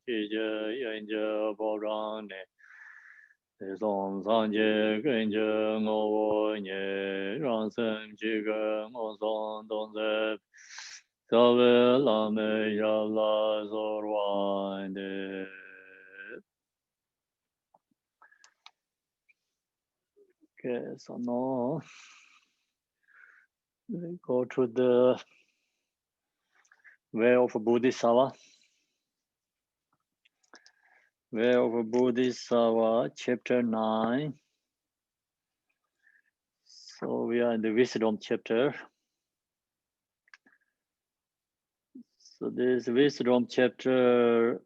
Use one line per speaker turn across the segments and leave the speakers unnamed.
Inja Boran, Song Sanje, Genja, Ngo, Nye, Ransom, Jiga, Mozon, Donze, Save, Lame, Yala, Zorwande. Okay, so now we go to the way of Bodhisattva. Way of Bodhisattva, chapter 9. So we are in the wisdom chapter. So this wisdom chapter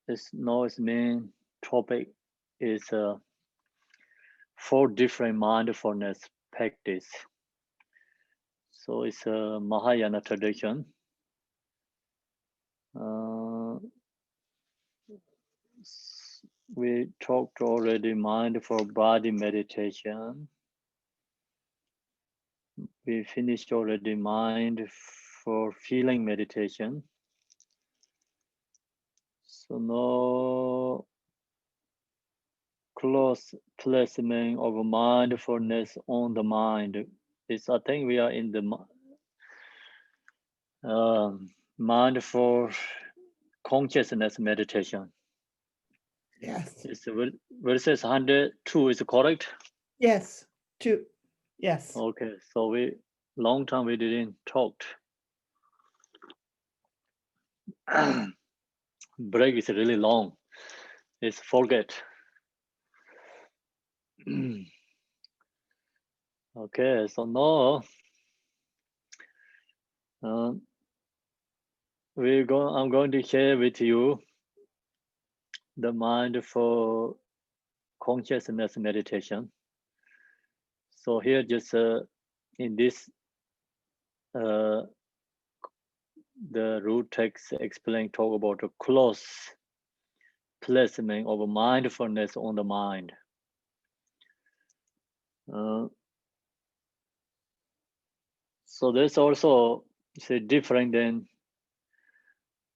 its main topic is 4 different mindfulness practice. So it's a Mahayana tradition. We talked already mindful body meditation. We finished already mind for feeling meditation. So now close placement of mindfulness on the mind. It's, I think we are in the mindful consciousness meditation.
Yes.
It's verses 102 is correct?
Yes. 2. Yes.
Okay, so we long time we didn't talk. Break is really long. It's forget. Okay, so now I'm going to share with you the mindful consciousness meditation. So here just in this the root text talk about a close placement of mindfulness on the mind. So that's also different than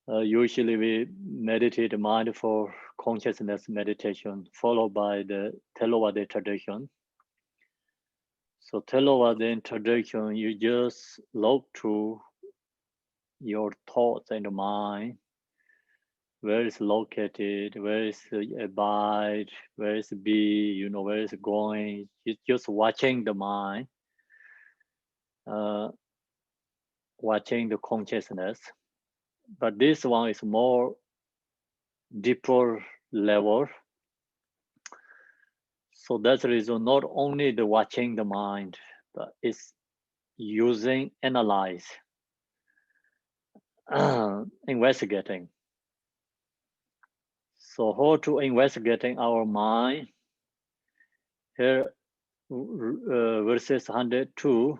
usually we meditate mindful consciousness meditation followed by the Theravada tradition. So Theravada tradition, you just look to your thoughts and mind, where is located, where is abide, where is be, where is going. You're just watching the mind, watching the consciousness. But this one is more deeper level. So that's the reason not only the watching the mind, but it's using, analyze, investigating. So how to investigating our mind? Here, verses 102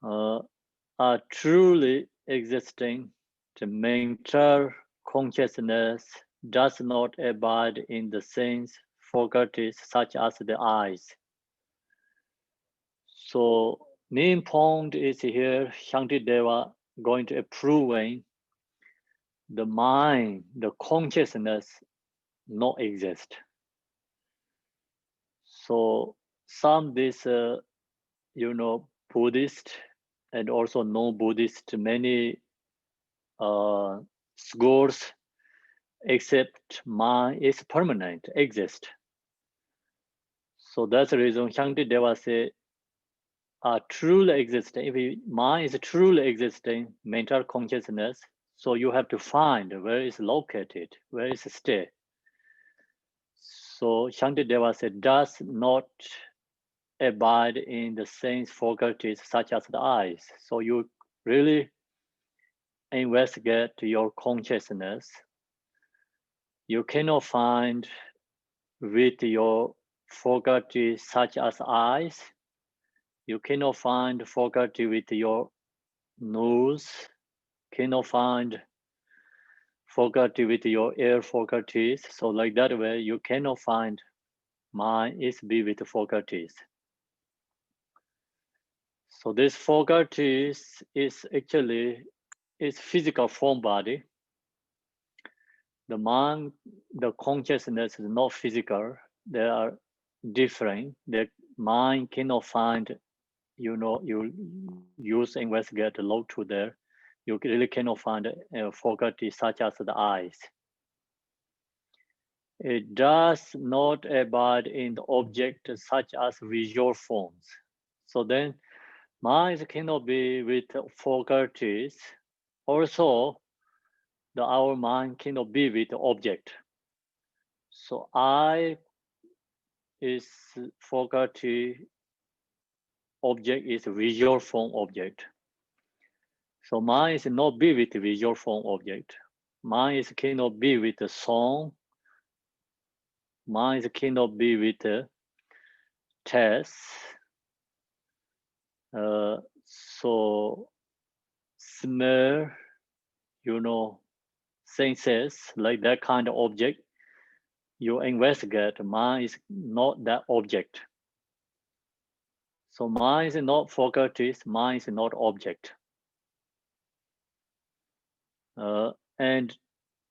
are truly existing. The mental consciousness does not abide in the sense faculties such as the eyes. So main point is here, Shantideva going to approving the mind, the consciousness not exist. So some this, Buddhist and also no-Buddhist, many schools accept mind is permanent, exist. So that's the reason Shantideva say, truly existing. If mind is truly existing, mental consciousness, so you have to find where it's located, where it's stay. So Shantideva said, does not abide in the sense faculties such as the eyes. So you really investigate your consciousness. You cannot find with your faculties such as eyes. You cannot find faculty with your nose. Cannot find faculty with your ear faculties. So like that way, you cannot find mind is be with faculties. So this faculties is actually is physical form body. The mind, the consciousness is not physical. They are different. The mind cannot find, you use investigate look to there. You really cannot find faculties such as the eyes. It does not abide in the object such as visual forms. So then mind cannot be with faculties. Also, our mind cannot be with the object. So I is faculty, object is visual form object. So mind is not be with visual form object. Mind is cannot be with the song. Mind cannot be with the taste. So smell, senses, like that kind of object, you investigate, mind is not that object. So mind is not faculties, mind is not object. And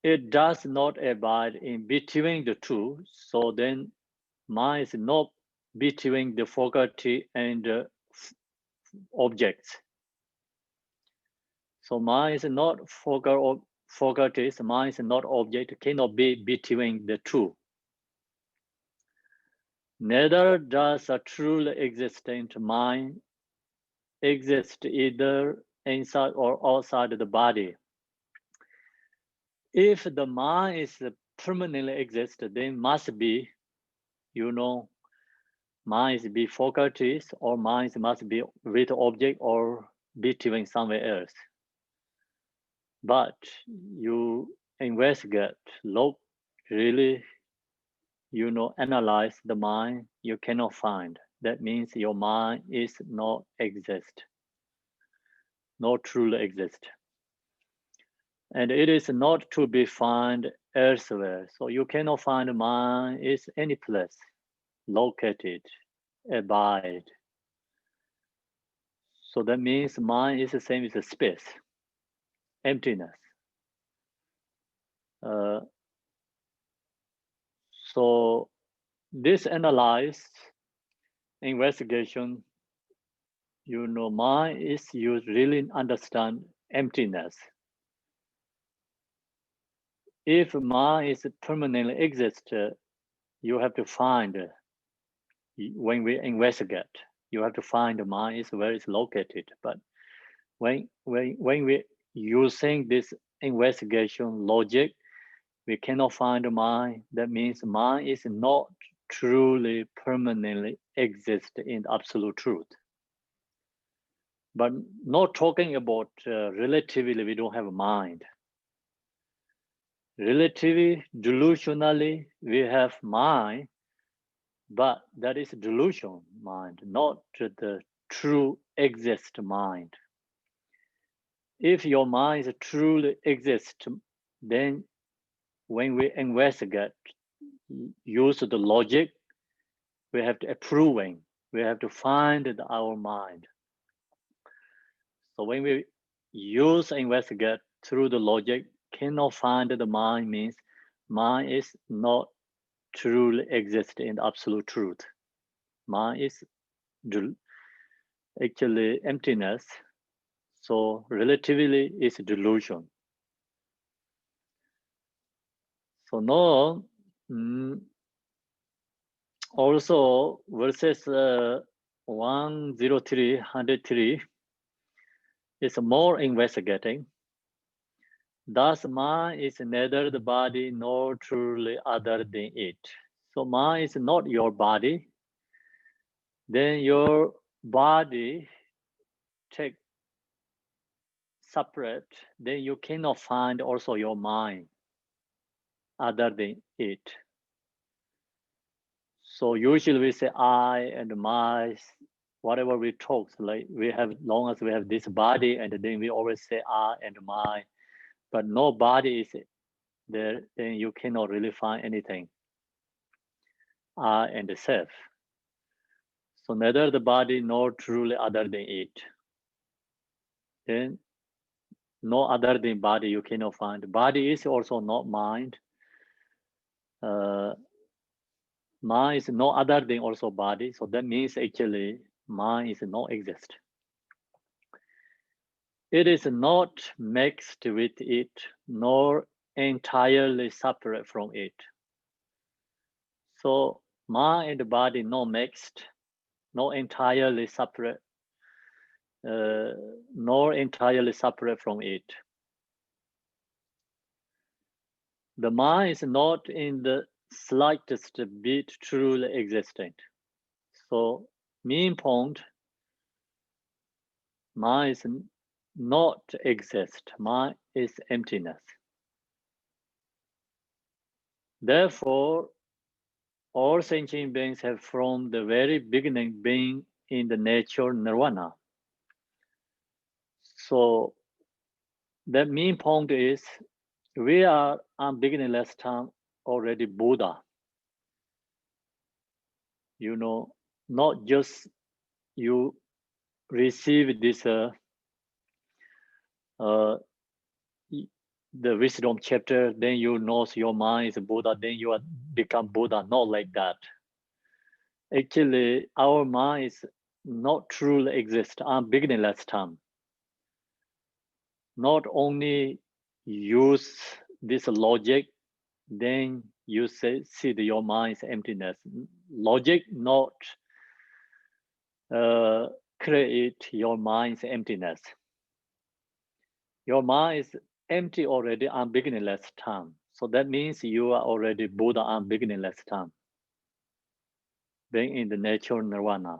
it does not abide in between the two. So then mind is not between the faculty and the objects. So mind is not faculties, mind is not object, cannot be between the two. Neither does a truly existent mind exist either inside or outside the body. If the mind is permanently exist, then must be, mind is be faculties or mind must be with object or between somewhere else. But you investigate, look, really, analyze the mind, you cannot find. That means your mind is not exist, not truly exist. And it is not to be found elsewhere. So you cannot find mind is any place, located, abide. So that means mind is the same as a space, emptiness. So this analyzed investigation, mind is you really understand emptiness. If mind is permanently exist, you have to find, when we investigate, you have to find the mind is where it's located. But when we using this investigation logic, we cannot find the mind. That means mind is not truly permanently exist in absolute truth. But not talking about relatively, we don't have a mind. Relatively, delusionally, we have mind, but that is delusion mind, not the true exist mind. If your mind truly exists, then when we investigate, use the logic, we have to approving, we have to find our mind. So when we use investigate through the logic, cannot find the mind means mind is not truly exist in absolute truth. Mind is actually emptiness. So relatively is delusion. So now, also verses 103 is more investigating. Thus, mind is neither the body nor truly other than it. So mind is not your body. Then your body take separate. Then you cannot find also your mind other than it. So usually we say I and my, whatever we talk, like we have, long as we have this body, and then we always say I and my, but no body is there, then you cannot really find anything. I and the self. So neither the body nor truly other than it. Then no other than body you cannot find. Body is also not mind. Mind is no other than also body. So that means actually mind is not exist. It is not mixed with it, nor entirely separate from it. So mind and body not mixed, not entirely separate, nor entirely separate from it. The mind is not in the slightest bit truly existent. So mean point, mind is not exist, mind is emptiness. Therefore, all sentient beings have from the very beginning been in the nature nirvana. So the main point is we are on beginningless time already Buddha. You know, not just you receive this the wisdom chapter, then you know your mind is Buddha, then you are become Buddha. Not like that. Actually, our mind is not truly exist on beginningless time. Not only use this logic, then you see your mind's emptiness. Logic not create your mind's emptiness. Your mind is empty already on beginningless time. So that means you are already Buddha on beginningless time, being in the nature nirvana.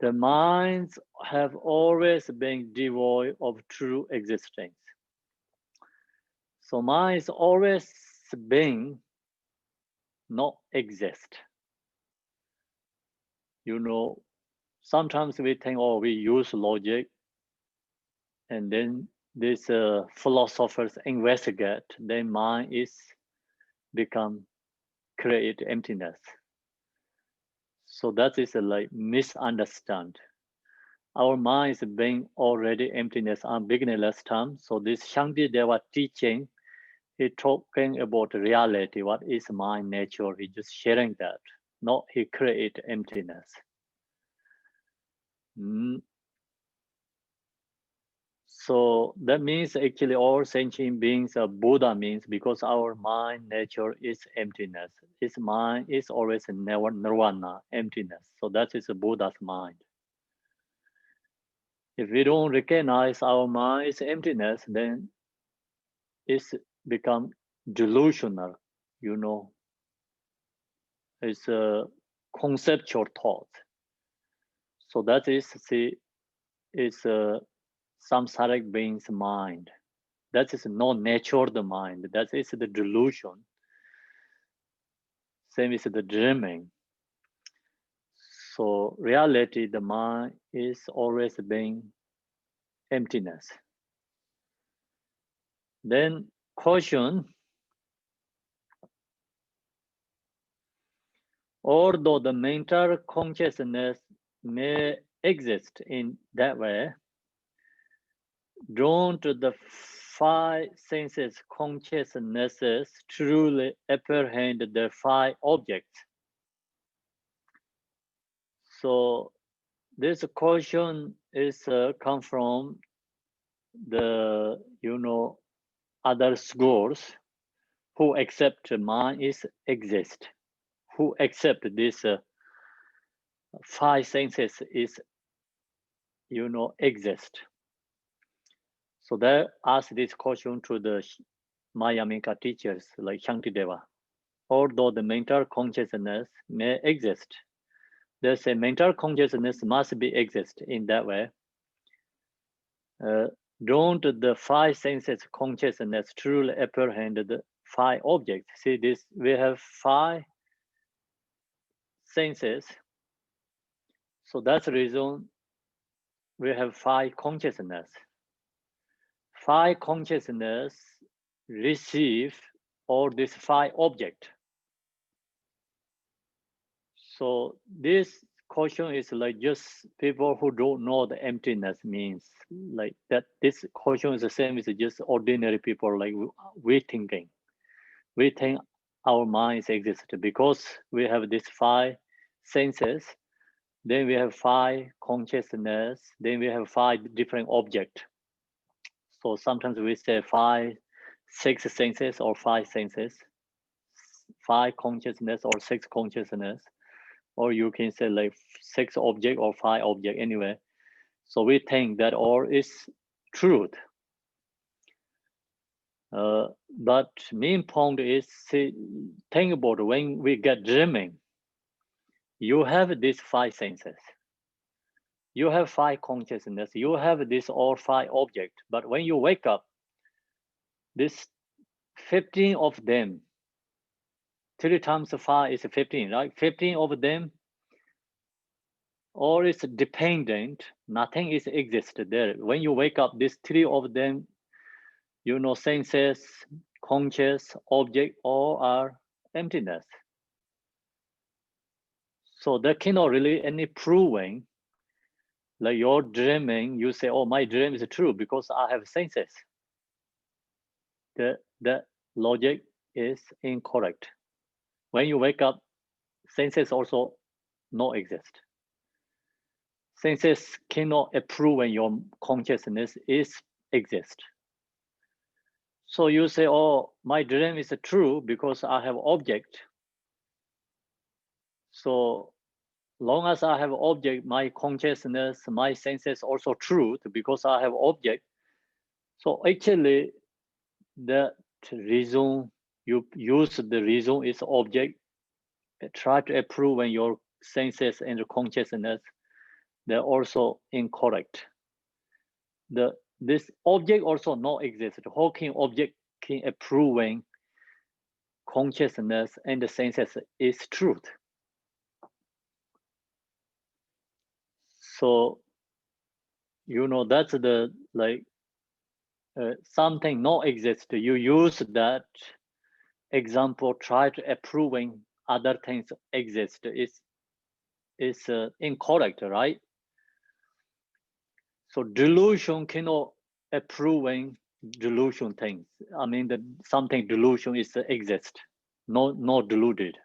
The minds have always been devoid of true existence. So mind is always been not exist. You know, sometimes we think, oh, we use logic, and then these philosophers investigate, then mind is become create emptiness. So that is like misunderstand. Our mind is being already emptiness on beginningless time. So this Shantideva teaching, he talking about reality, what is mind nature. He just sharing that, not he create emptiness. So that means actually all sentient beings are Buddha means because our mind nature is emptiness. His mind is always nirvana, emptiness. So that is a Buddha's mind. If we don't recognize our mind is emptiness, then it's become delusional, you know. It's a conceptual thought. So that is, see, it's a samsaric being's mind. That is not nature the mind. That is the delusion. Same is the dreaming. So reality, the mind is always being emptiness. Then caution, although the mental consciousness may exist in that way, don't the five senses consciousnesses truly apprehend the five objects. So this caution is come from the other schools who accept mind is exist, who accept this five senses is exist. So they ask this question to the Mayamika teachers like Shantideva. Although the mental consciousness may exist, they say mental consciousness must be exist in that way. Don't the five senses consciousness truly apprehend the five objects? See this, we have five senses. So that's the reason we have five consciousness. Five consciousness receive all these five objects. So this question is like just people who don't know the emptiness means, like that. This question is the same as just ordinary people, like we thinking. We think our minds exist because we have these five senses, then we have five consciousness, then we have five different objects. So sometimes we say five, six senses or five senses, five consciousness or six consciousness, or you can say like six object or five object anyway. So we think that all is truth. But main point is, see, think about when we get dreaming, you have these five senses. You have five consciousness. You have this all five objects. But when you wake up, this 15 of them, 3 times 5 is 15, right? 15 of them, all is dependent. Nothing is exist there. When you wake up, these 3 of them, you know, senses, conscious, object, all are emptiness. So there cannot really any proving. Like you're dreaming, you say, oh, my dream is true because I have senses. The logic is incorrect. When you wake up, senses also not exist. Senses cannot approve when your consciousness is exist. So you say, oh, my dream is true because I have object. So long as I have object, my consciousness, my senses also truth because I have object. So actually, the reason you use the reason is object. Try to approve when your senses and consciousness, they're also incorrect. This object also not exist. How can object can approve when consciousness and the senses is truth? So you know that's the like something not exist. You use that example, try to approve when other things exist. Is incorrect, right? So delusion cannot approving delusion things. I mean that something delusion is exist, not deluded.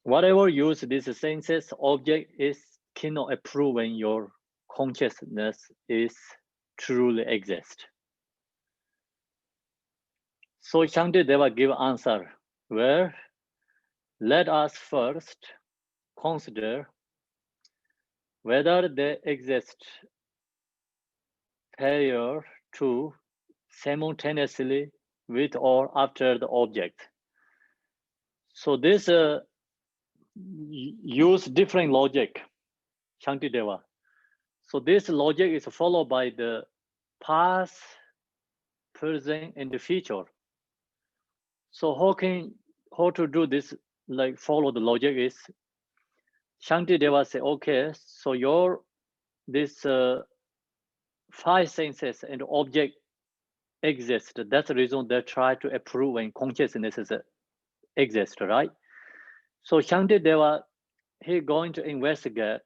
Whatever use this senses object is cannot approve when your consciousness is truly exist. So Shantideva give answer where let us first consider whether they exist prior to, simultaneously with or after the object. So this use different logic, Shantideva. So this logic is followed by the past, present, and the future. So how to do this, like follow the logic is, Shantideva say, okay, so your this five senses and object exist. That's the reason they try to approve when consciousness exist, right? So Shantideva, he going to investigate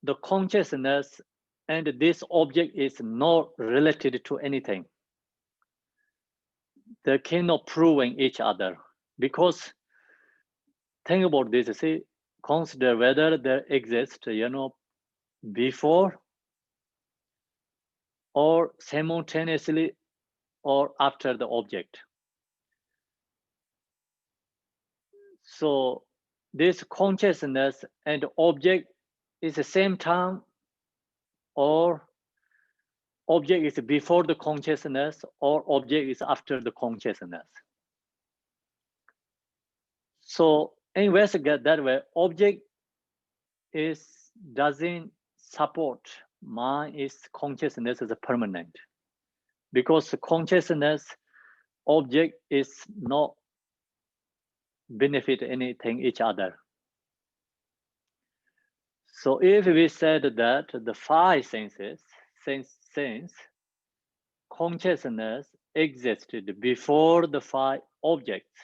the consciousness and this object is not related to anything. They cannot prove each other because think about this, see, consider whether they exist, you know, before or simultaneously or after the object. So this consciousness and object is the same time or object is before the consciousness or object is after the consciousness. So investigate that way, object doesn't support mind is consciousness as a permanent because consciousness object is not benefit anything each other. So if we said that the five senses, sense consciousness existed before the five objects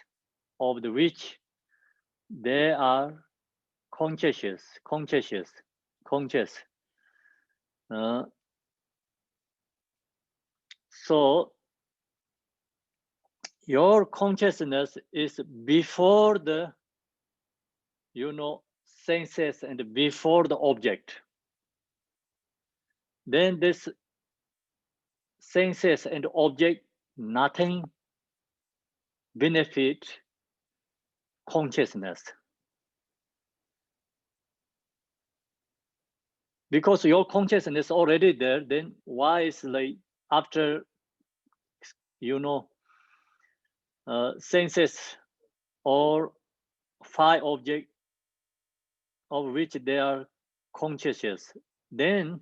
of the which they are conscious. So your consciousness is before the, senses and before the object. Then this senses and object, nothing benefit consciousness. Because your consciousness already there, then why is like after, senses or 5 objects of which they are conscious, then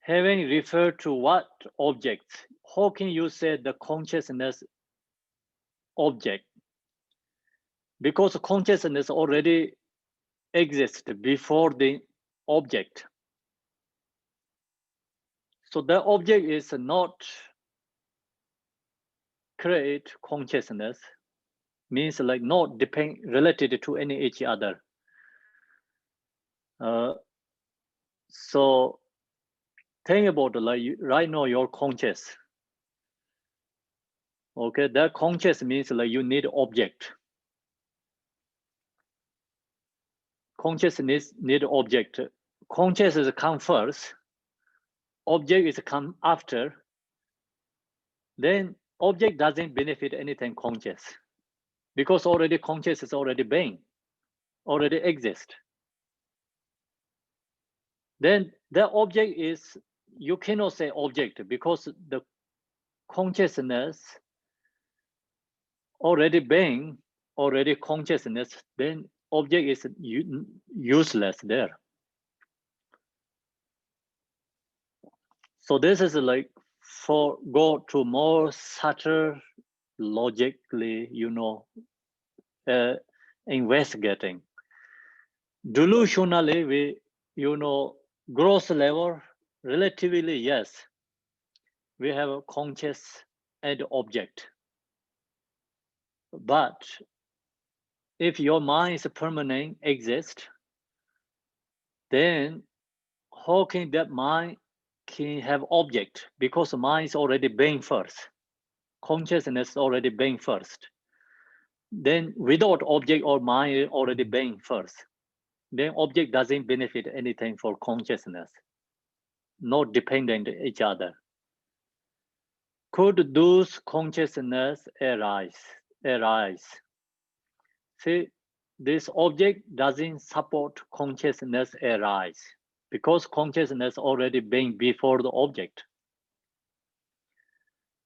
having referred to what objects, how can you say the consciousness object? Because consciousness already exists before the object. So the object is not create consciousness, means like not depend related to any each other. So think about like right now you're conscious. Okay, that conscious means like you need object. Consciousness need object. Consciousness come first. Object is come after. Then object doesn't benefit anything conscious, because already conscious is already being, already exist. Then the object is, you cannot say object because the consciousness already being, already consciousness, then object is useless there. So this is like for go to more subtle logically, investigating. Delusionally, we, gross level, relatively, yes, we have a conscious and object. But if your mind is permanent, exist, then how can that mind can have object? Because mind is already being first. Consciousness already being first. Then without object or mind already being first, then object doesn't benefit anything for consciousness, not dependent on each other. Could those consciousness arise? See, this object doesn't support consciousness arise, because consciousness already being before the object.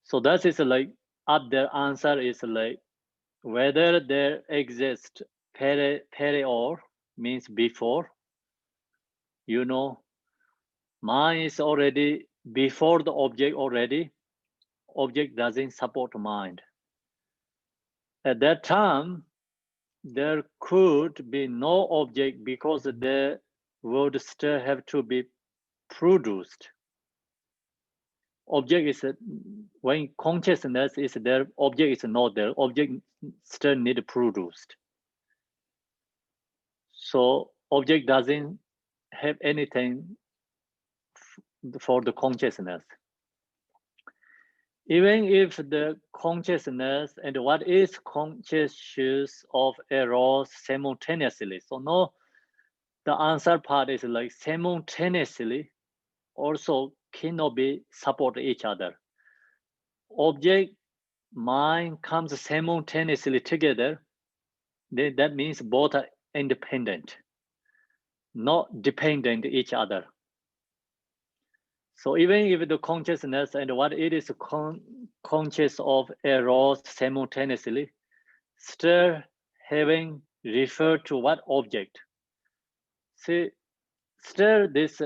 So that is like, up there answer is like, whether there exists perior, means before, mind is already before the object already, object doesn't support mind. At that time, there could be no object because there would still have to be produced. Object is, when consciousness is there, object is not there, object still need produced. So object doesn't have anything for the consciousness. Even if the consciousness and what is conscious of errors simultaneously. So no, the answer part is like simultaneously also cannot be support each other. Object, mind comes simultaneously together, then that means both are independent, not dependent each other. So even if the consciousness and what it is conscious of arose simultaneously, still having referred to what object? See, still this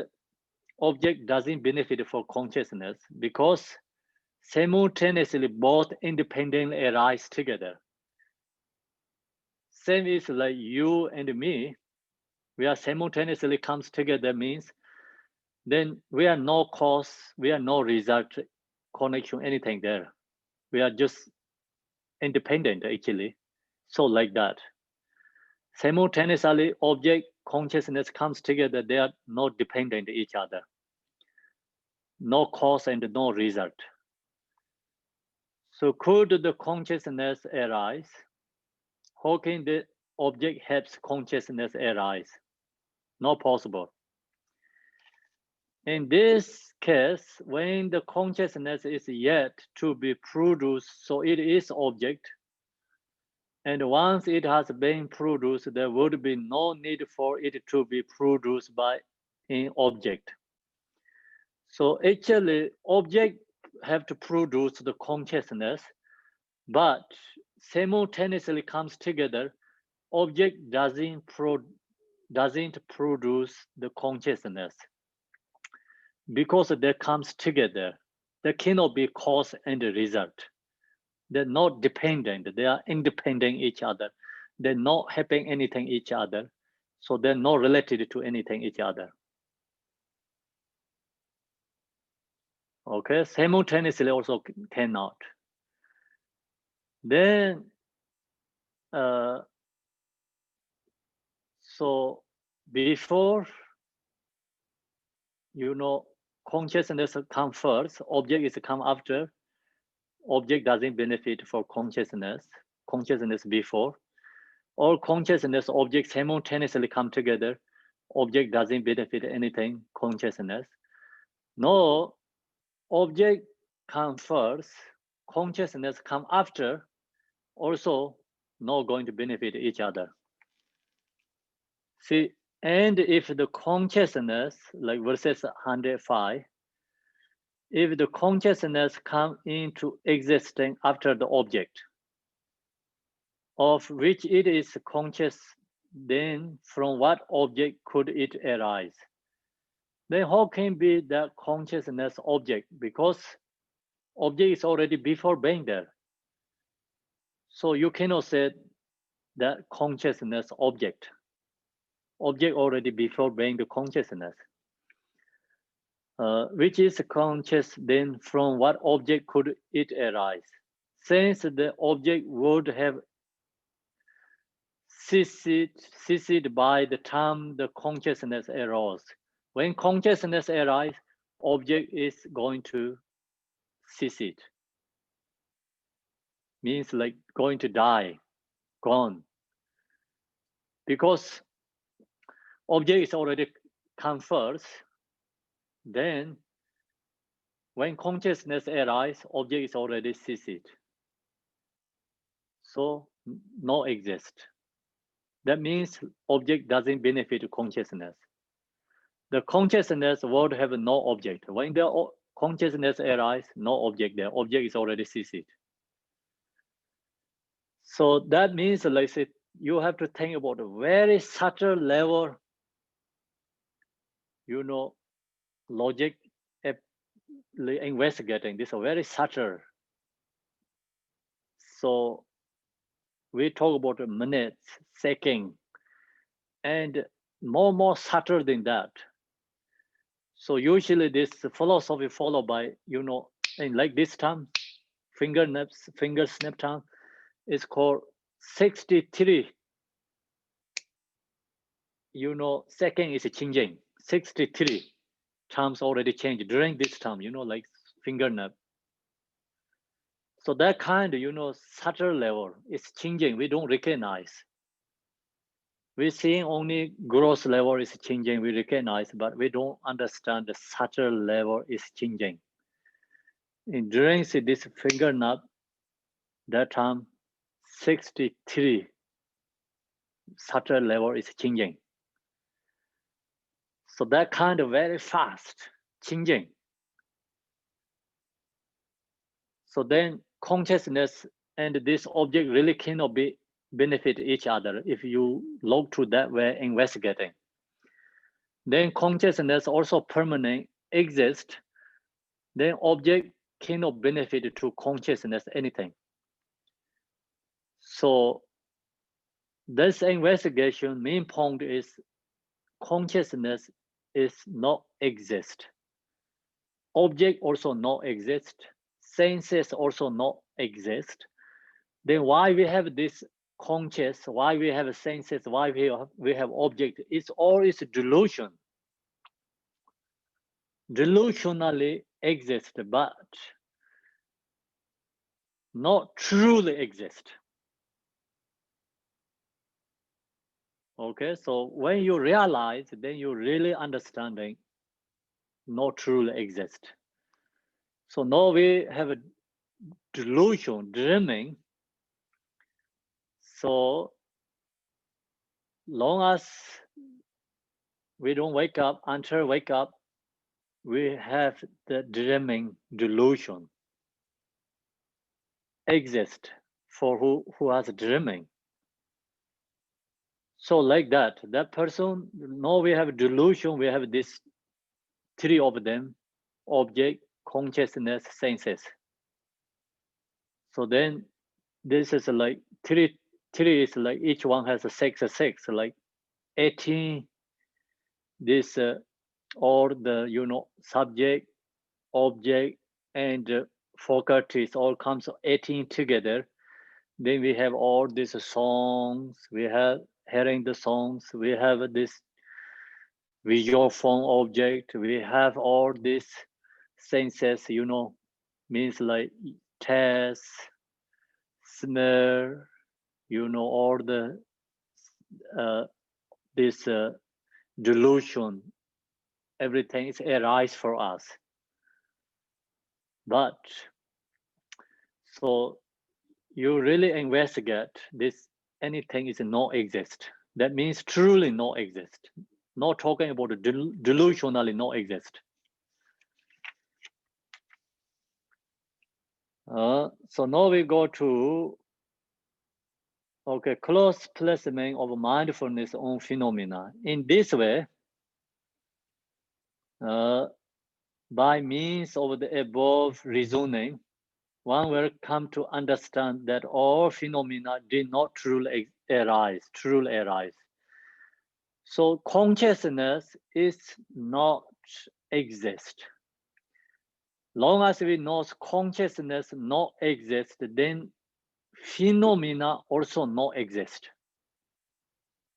object doesn't benefit for consciousness because simultaneously both independently arise together. Same is like you and me, we are simultaneously comes together means then we are no cause, we are no result connection, anything there. We are just independent actually. So like that. Simultaneously, object consciousness comes together. They are not dependent on each other. No cause and no result. So could the consciousness arise? How can the object helps consciousness arise? Not possible. In this case, when the consciousness is yet to be produced, so it is object, and once it has been produced, there would be no need for it to be produced by an object. So actually, object have to produce the consciousness, but simultaneously comes together. Object doesn't produce the consciousness because they comes together. They cannot be cause and result. They're not dependent. They are independent each other. They're not helping anything each other. So they're not related to anything each other. Okay, simultaneously also cannot. Then, so before, consciousness come first, object is come after. Object doesn't benefit for consciousness before. All consciousness objects simultaneously come together. Object doesn't benefit anything, consciousness. No, object come first, consciousness come after, also not going to benefit each other. See, and if the consciousness, like verses 105, if the consciousness come into existence after the object, of which it is conscious, then from what object could it arise? Then how can be the consciousness object? Because object is already before being there. So you cannot say that consciousness object. Object already before being the consciousness. Which is conscious, then from what object could it arise? Since the object would have ceased by the time the consciousness arose. When consciousness arises, object is going to cease it. Means like going to die, gone. Because object is already come first, then when consciousness arises, object is already ceased. So no exist. That means object doesn't benefit consciousness. The consciousness would have no object. When the consciousness arises, no object there. Object is already ceased. So that means, like I said, you have to think about a very subtle level, logic investigating. This is very subtle. So we talk about minutes, second, and more subtle than that. So usually this philosophy followed by, in like this time, finger snap time is called 63. Second is changing. 63 times already changed during this time, like finger snap. So that kind of, subtle level is changing. We don't recognize. We're seeing only gross level is changing, we recognize, but we don't understand the subtle level is changing. And during this finger snap, that time 63 subtle level is changing. So that kind of very fast changing. So then consciousness and this object really cannot be benefit each other if you look to that way investigating. Then consciousness also permanent exist. Then object cannot benefit to consciousness anything. So this investigation main point is consciousness is not exist. Object also not exist. Senses also not exist. Then why we have this conscious, why we have senses, why we have object, it's all is delusion. Delusionally exist, but not truly exist. Okay, so when you realize, then you really understanding not truly exist. So now we have a delusion, dreaming. So long as we don't wake up, until wake up, we have the dreaming delusion exist for who has dreaming. So like that person, now we have delusion, we have this three of them, object, consciousness, senses. So then this is like three is like each one has a six, like 18, this or the subject, object, and faculties all comes 18 together. Then we have all these songs, we have hearing the songs, we have this visual form object, we have all these senses, means like taste, smell, all the this delusion, everything is arise for us. But so you really investigate this, anything is not exist. That means truly not exist. Not talking about delusionally not exist. So now we go to close placement of mindfulness on phenomena. In this way, by means of the above reasoning, one will come to understand that all phenomena did not truly arise. So consciousness is not exist. Long as we know consciousness not exist, then phenomena also not exist.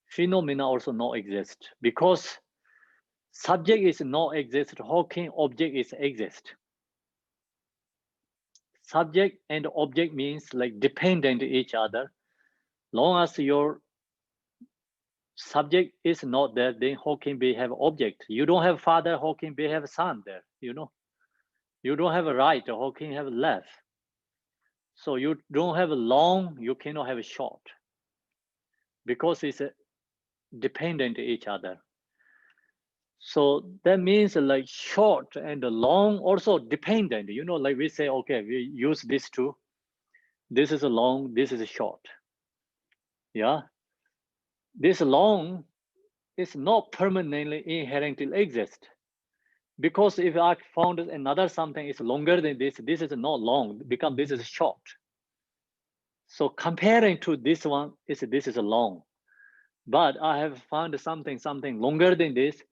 Phenomena also not exist, because subject is not exist, how can object is exist? Subject and object means like dependent each other. Long as your subject is not there, then how can we have object? You don't have father, how can we have son there? You don't have a right, how can you have left? So you don't have a long, you cannot have a short, because it's dependent each other. So that means like short and long also dependent. Like we say, okay, we use these two. This is a long, this is a short. Yeah. This long is not permanently inherently exist. Because if I found another something is longer than this is not long, this is short. So comparing to this one, this is long. But I have found something longer than this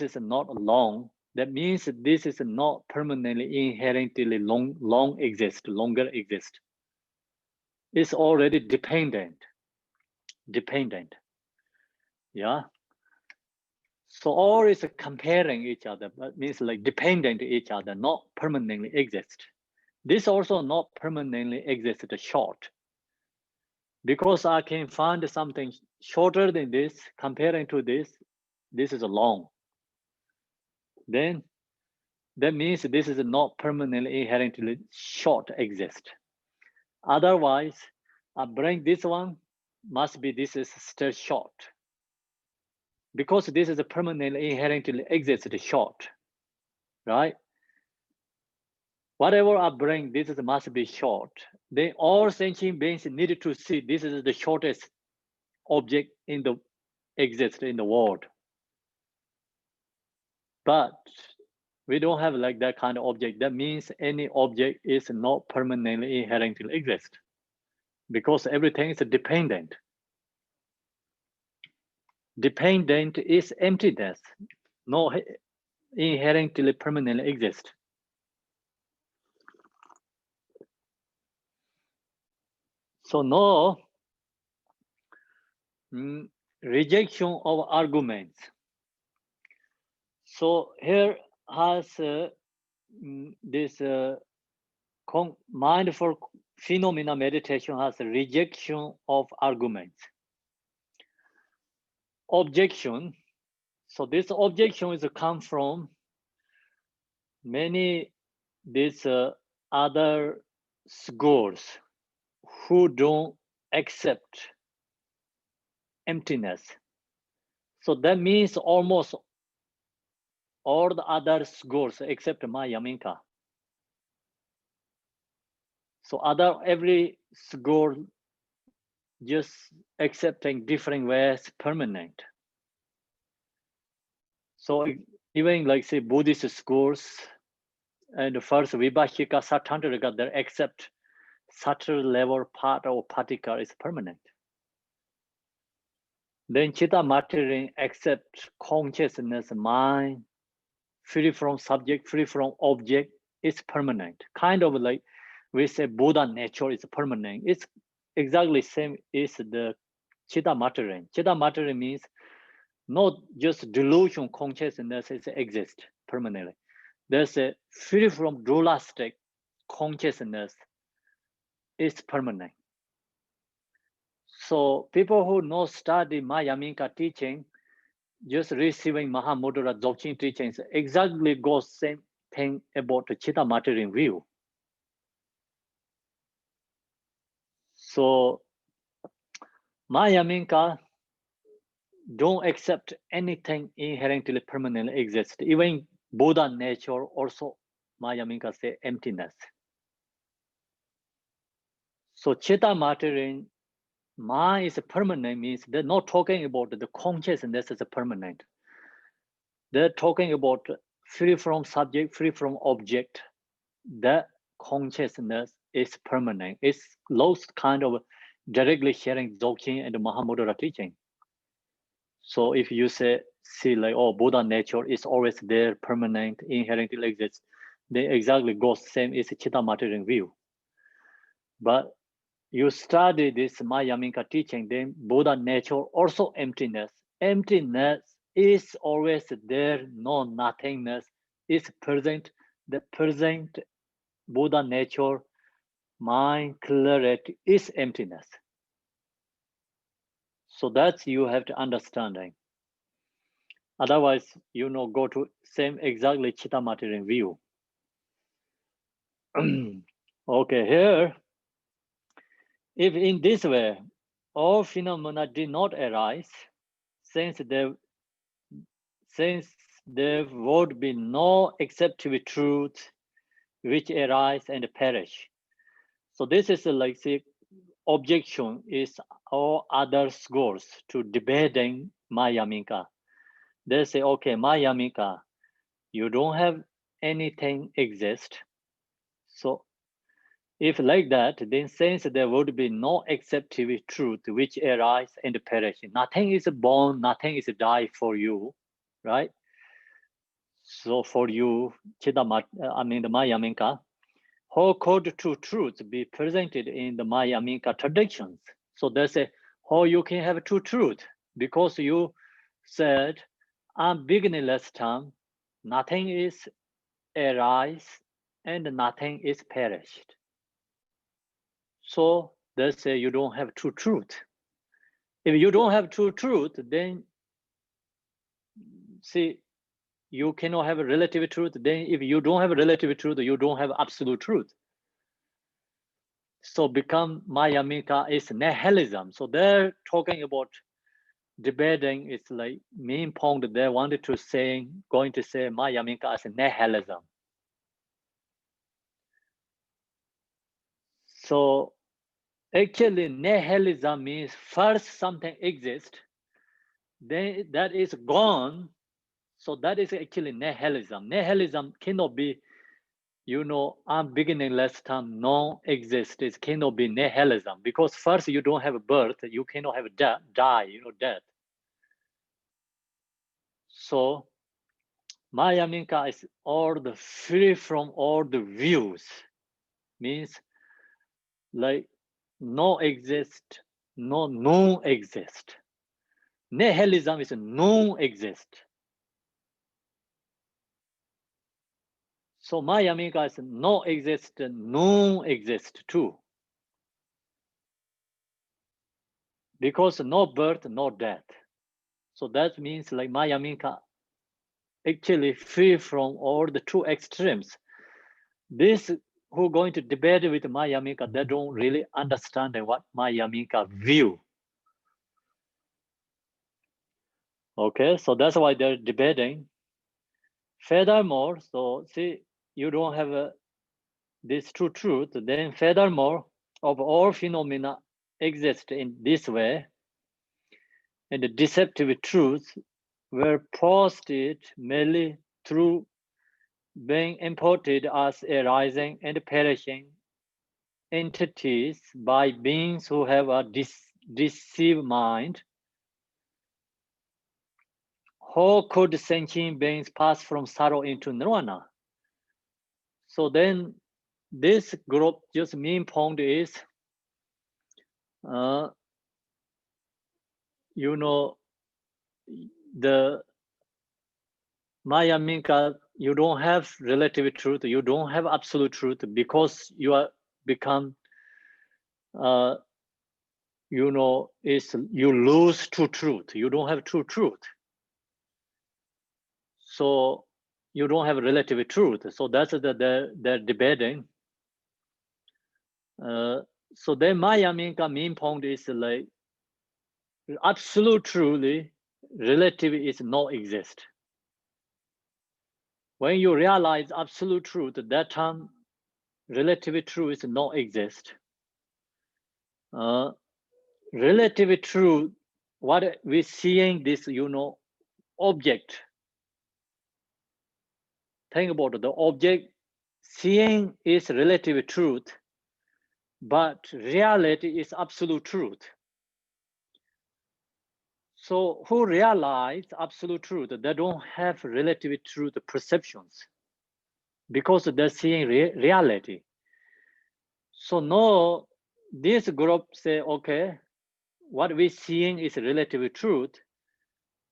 is not long. That means this is not permanently inherently longer exist. It's already dependent. Yeah. So all is comparing each other, but means like dependent each other, not permanently exist. This also not permanently exist short. Because I can find something shorter than this, comparing to this is long. Then that means this is not permanently inherently short exist. Otherwise, I bring this one, must be this is still short. Because this is a permanently inherently exist short, right? Whatever I bring, this is must be short. Then all sentient beings need to see this is the shortest object in the exist in the world. But we don't have like that kind of object. That means any object is not permanently inherently exist, because everything is dependent. Dependent is emptiness, no inherently permanently exist. So now rejection of arguments. So here has this mindful phenomena meditation has a rejection of arguments. Objection. So this objection is come from many these other schools who don't accept emptiness. So that means almost all the other schools except Maya Minka. So every school just accepting different ways permanent. So even like say Buddhist schools and the first Vibhashika Satantrika, they accept subtle level part or particle is permanent. Then Chitta Material accept consciousness, mind, free from subject, free from object, is permanent. Kind of like we say Buddha nature is permanent. It's exactly same is the Chitta Material. Chitta Material means not just delusion consciousness is exist permanently. There's a free from dualistic consciousness is permanent. So people who not study Maya Minka teaching, just receiving Mahamudra Dzogchen teachings, exactly goes same thing about the Chitta Material view. So Maya Minka don't accept anything inherently permanently exists. Even Buddha nature also Maya Minka say emptiness. So Chitta Material mind is permanent means they're not talking about the consciousness as a permanent. They're talking about free from subject, free from object. That consciousness is permanent. It's those kind of directly sharing Dzogchen and Mahamudra teaching. So if you see like, oh, Buddha nature is always there, permanent, inherently exists, then exactly goes same is Chitta Material view. But you study this Maya Minka teaching, then Buddha nature also emptiness. Emptiness is always there, no nothingness is present. The present Buddha nature, mind, clarity is emptiness. So that's you have to understanding. Otherwise, go to same exactly Chitta Material view. Okay, here, if in this way, all phenomena did not arise, since there would be no acceptive truth which arise and perish. So this is like the objection is all other schools to debating Maya Minka. They say, okay, Maya Minka, you don't have anything exist. So if like that, then since there would be no acceptive truth which arise and perish, nothing is born, nothing is die for you, right? So for you, the Maya Minka, how could two truths be presented in the Maya Minka traditions? So they say, how you can have two truths? Because you said, I'm beginningless time, nothing is arise and nothing is perished. So they say you don't have true truth. If you don't have true truth, then see, you cannot have a relative truth. Then if you don't have a relative truth, you don't have absolute truth. So become Maya Minka is nihilism. So they're talking about debating. It's like main point they wanted to say, going to say Maya Minka as nihilism. So actually nihilism means first something exists, then that is gone. So that is actually nihilism. Nihilism cannot be, I'm beginningless time, non-exist. It cannot be nihilism because first you don't have a birth, you cannot have a death. So Maya Minka is all the free from all the views, means like no exist, no exist. Nihilism is non-exist. So Mayamika is non-exist, non-exist too. Because no birth, no death. So that means like Mayamika actually free from all the two extremes. This who going to debate with Mayamika, they don't really understand what Mayamika view. Okay, so that's why they're debating. Furthermore, so see, you don't have this true truth, then furthermore, of all phenomena exist in this way, and the deceptive truths were posted merely through being imported as arising and perishing entities by beings who have a deceived mind. How could sentient beings pass from sorrow into nirvana? So then this group just main point is, you know, the Maya Minka, you don't have relative truth, you don't have absolute truth because you are become, you know, is you lose true truth. You don't have true truth. So you don't have relative truth. So that's they're debating. So then Maya Minka main point is like absolute truly relative is not exist. When you realize absolute truth, that time relative truth is not exist. Relative truth, what we seeing this, you know, object. Think about it, the object seeing is relative truth, but reality is absolute truth. So who realize absolute truth? They don't have relative truth perceptions because they're seeing reality. So no, this group say, okay, what we seeing is relative truth.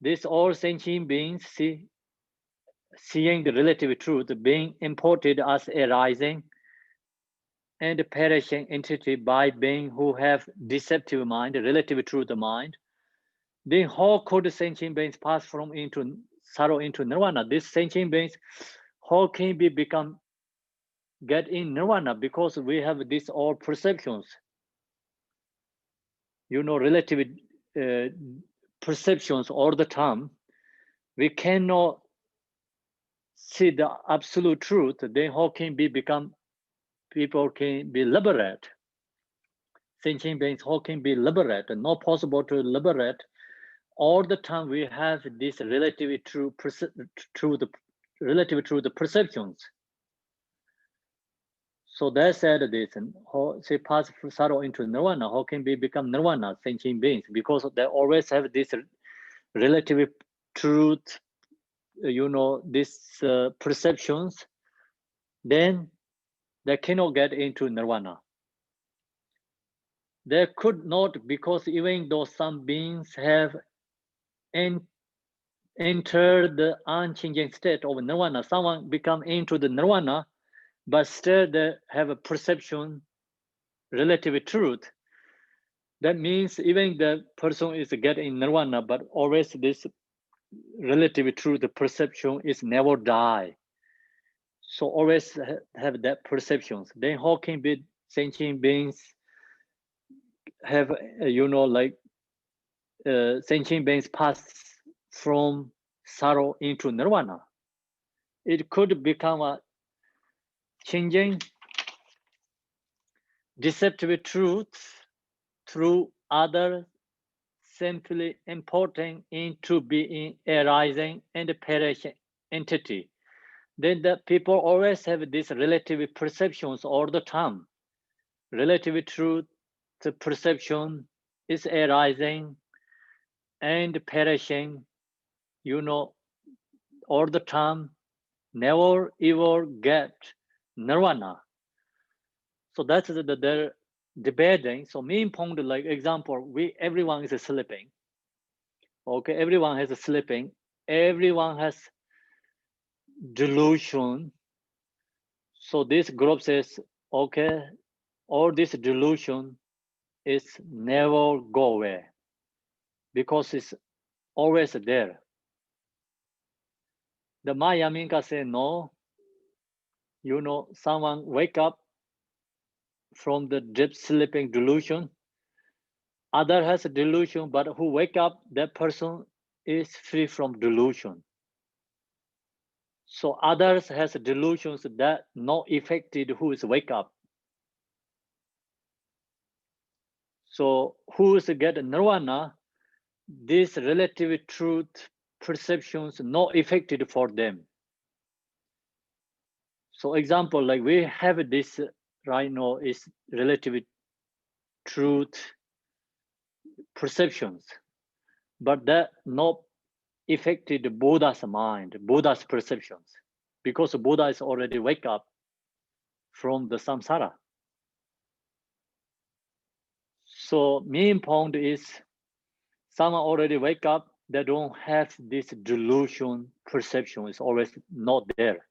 This all sentient beings seeing the relative truth being imported as arising and perishing entity by being who have deceptive mind, relative truth mind. Then how could sentient beings pass from into sorrow into nirvana? These sentient beings, how can we become get in nirvana? Because we have these all perceptions, you know, relative perceptions all the time. We cannot see the absolute truth. Then how can we become people can be liberated? Sentient beings, how can be liberated? Not possible to liberate. All the time we have this relatively true the perceptions. So they said this, and how they pass from sorrow into nirvana. How can we become nirvana, sentient beings? Because they always have this relative truth, you know, these perceptions. Then they cannot get into nirvana. They could not, because even though some beings have entered the unchanging state of nirvana, someone become into the nirvana, but still they have a perception, relative truth. That means even the person is getting nirvana, but always this relative truth, the perception is never die. So always have that perceptions. Then how can be sentient beings have, you know, like sentient beings pass from sorrow into nirvana? It could become a changing deceptive truth through other simply importing into being arising and perishing entity. Then the people always have these relative perceptions all the time. Relative truth, the perception is arising and perishing, you know, all the time, never ever get nirvana. So that's they're debating. So main point, like example, everyone is sleeping. Okay, everyone has a sleeping, everyone has delusion. So this group says, okay, all this delusion is never go away because it's always there. The Mayaminka say, no, someone wake up from the deep sleeping delusion. Other has a delusion, but who wake up, that person is free from delusion. So others has delusions that not affected who is wake up. So who is get nirvana, this relative truth perceptions not affected for them. So example, like we have this right now is relative truth perceptions, but that not affected Buddha's mind, Buddha's perceptions, because Buddha is already wake up from the samsara. So main point is someone already wake up, they don't have this delusion perception, is always not there.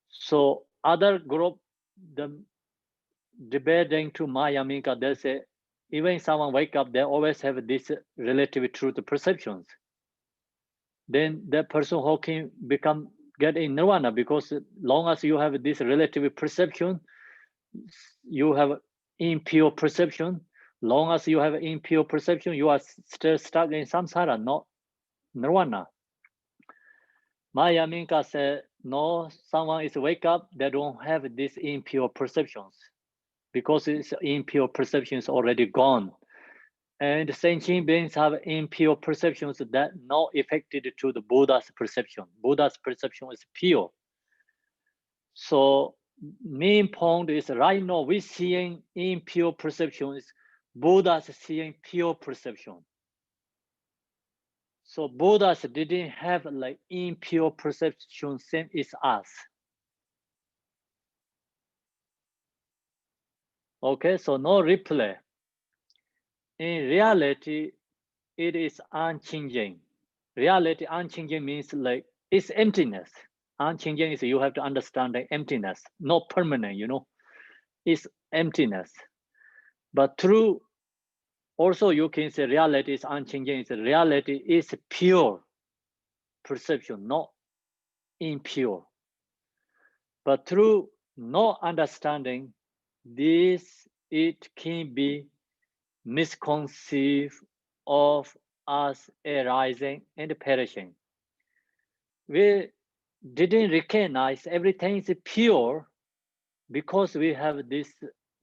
So other group, the debating to Mayaminka, they say, even someone wake up, they always have this relative truth perceptions. Then that person who can get in nirvana, because long as you have this relative perception, you have impure perception. Long as you have impure perception, you are still stuck in samsara, not nirvana. Mayaminka said, no, someone is wake up, they don't have these impure perceptions because its impure perception is already gone. And sentient beings have impure perceptions that not affected to the Buddha's perception. Buddha's perception is pure. So main point is right now we seeing impure perceptions, Buddha's seeing pure perception. So Buddha's didn't have like impure perception same as us. Okay, so no replay. In reality, it is unchanging. Reality unchanging means like it's emptiness. Unchanging is you have to understand the emptiness, not permanent, it's emptiness. But true, also you can say reality is unchanging. Reality is pure perception, not impure. But through no understanding, this it can be misconceived of us arising and perishing. We didn't recognize everything is pure because we have this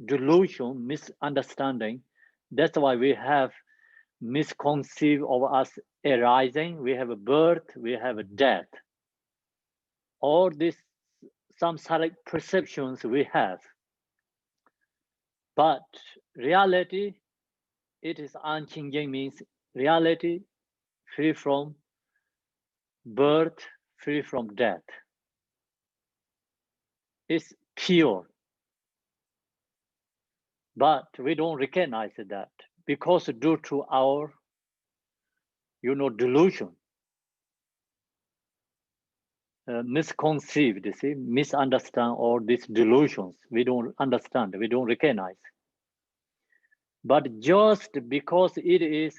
delusion, misunderstanding. That's why we have misconceived of us arising. We have a birth, we have a death. All these samsaric perceptions we have. But reality, it is unchanging, means reality free from birth, free from death. It's pure. But we don't recognize that because due to our, delusion, misconceived, misunderstand all these delusions. We don't understand, we don't recognize. But just because it is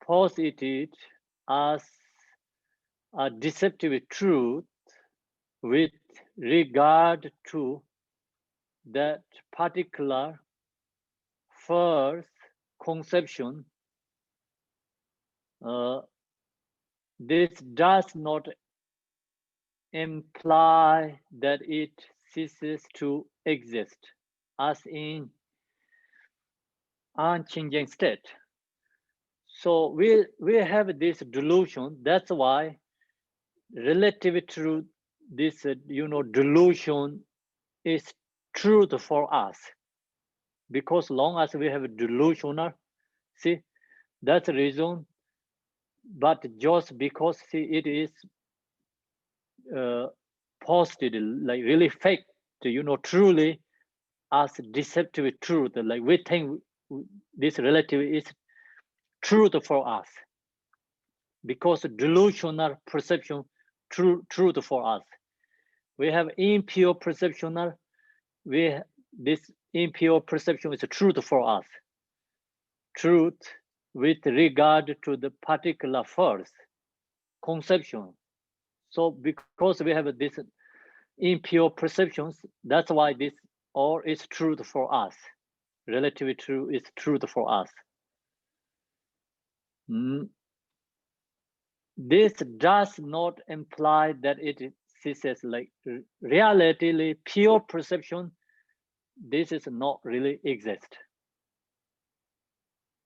posited as a deceptive truth with regard to that particular first conception, this does not imply that it ceases to exist as in unchanging state. So we have this delusion. That's why relative to this, delusion is truth for us. Because long as we have a delusional, see, that's the reason. But just because it is posted like really fake, truly as deceptive truth, like we think this relative is truth for us. Because delusional perception, truth for us. We have impure perceptional, this impure perception is truth for us. Truth with regard to the particular first conception. So because we have this impure perceptions, that's why this all is truth for us. Relatively true is truth for us. This does not imply that it ceases, like relatively pure perception. This is not really exist.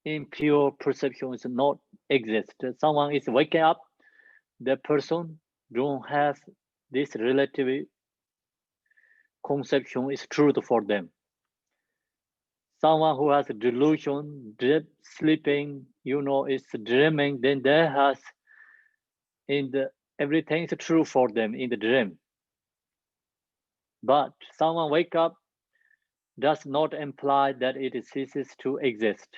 Impure perception is not exist. Someone is waking up, the person don't have this relative conception is truth for them. Someone who has delusion, deep sleeping, is dreaming, then there has everything is true for them in the dream. But someone wake up does not imply that it ceases to exist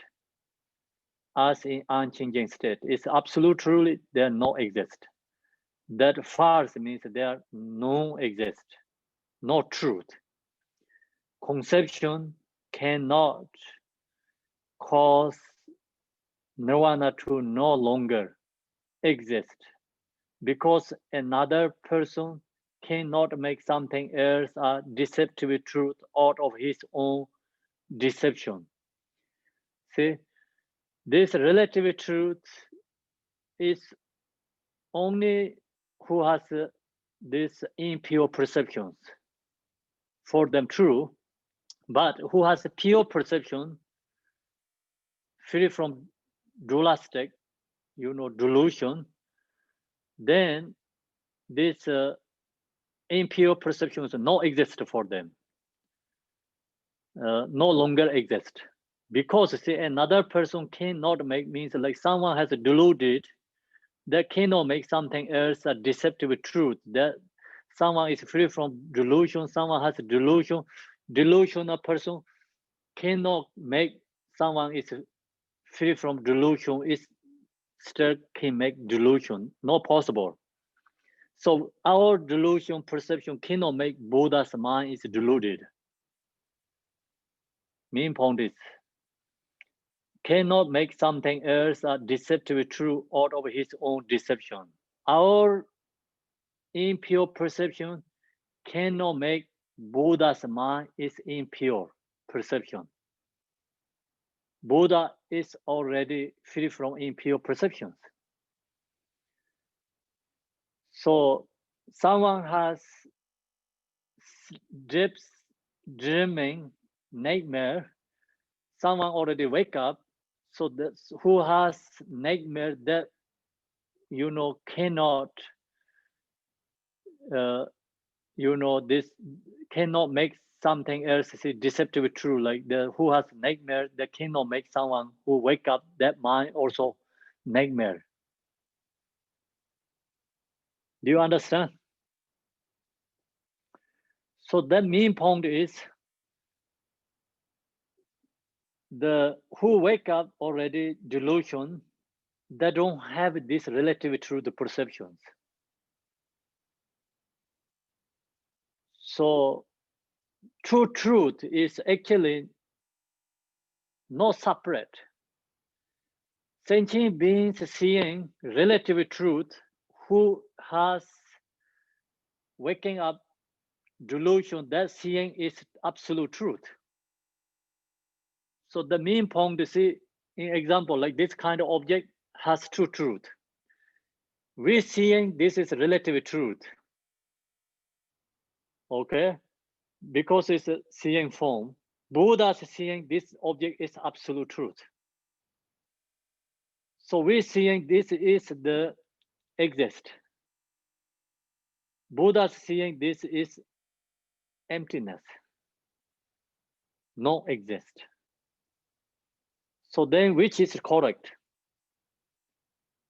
as in unchanging state. It's absolute truly there no exist. That false means there no exist, no truth. Conception cannot cause nirvana to no longer exist, because another person cannot make something else a deceptive truth out of his own deception. See, this relative truth is only who has these impure perceptions for them true, but who has a pure perception free from dualistic, delusion, then this impure perceptions no exist for them, no longer exist. Because see, another person cannot make, means like someone has deluded, that cannot make something else a deceptive truth. That someone is free from delusion, someone has delusion, delusional person cannot make someone is free from delusion, is still can make delusion, not possible. So our delusion perception cannot make Buddha's mind is deluded. Main point is cannot make something else a deceptive true out of his own deception. Our impure perception cannot make Buddha's mind is impure perception. Buddha is already free from impure perceptions. So someone has deep dreaming, nightmare, someone already wake up, so that's who has nightmare that cannot this cannot make something else see deceptive true, like the who has nightmare that cannot make someone who wake up that mind also nightmare. Do you understand? So the main point is the who wake up already delusion, they don't have this relative truth perceptions. So true truth is actually not separate. Sentient beings seeing relative truth, who has waking up delusion, that seeing is absolute truth. So the main point to see, in example, like this kind of object has true truth. We seeing this is relative truth. Okay, because it's a seeing form. Buddha's seeing this object is absolute truth. So we seeing this is the exist. Buddha's seeing this is emptiness, no exist. So then which is correct?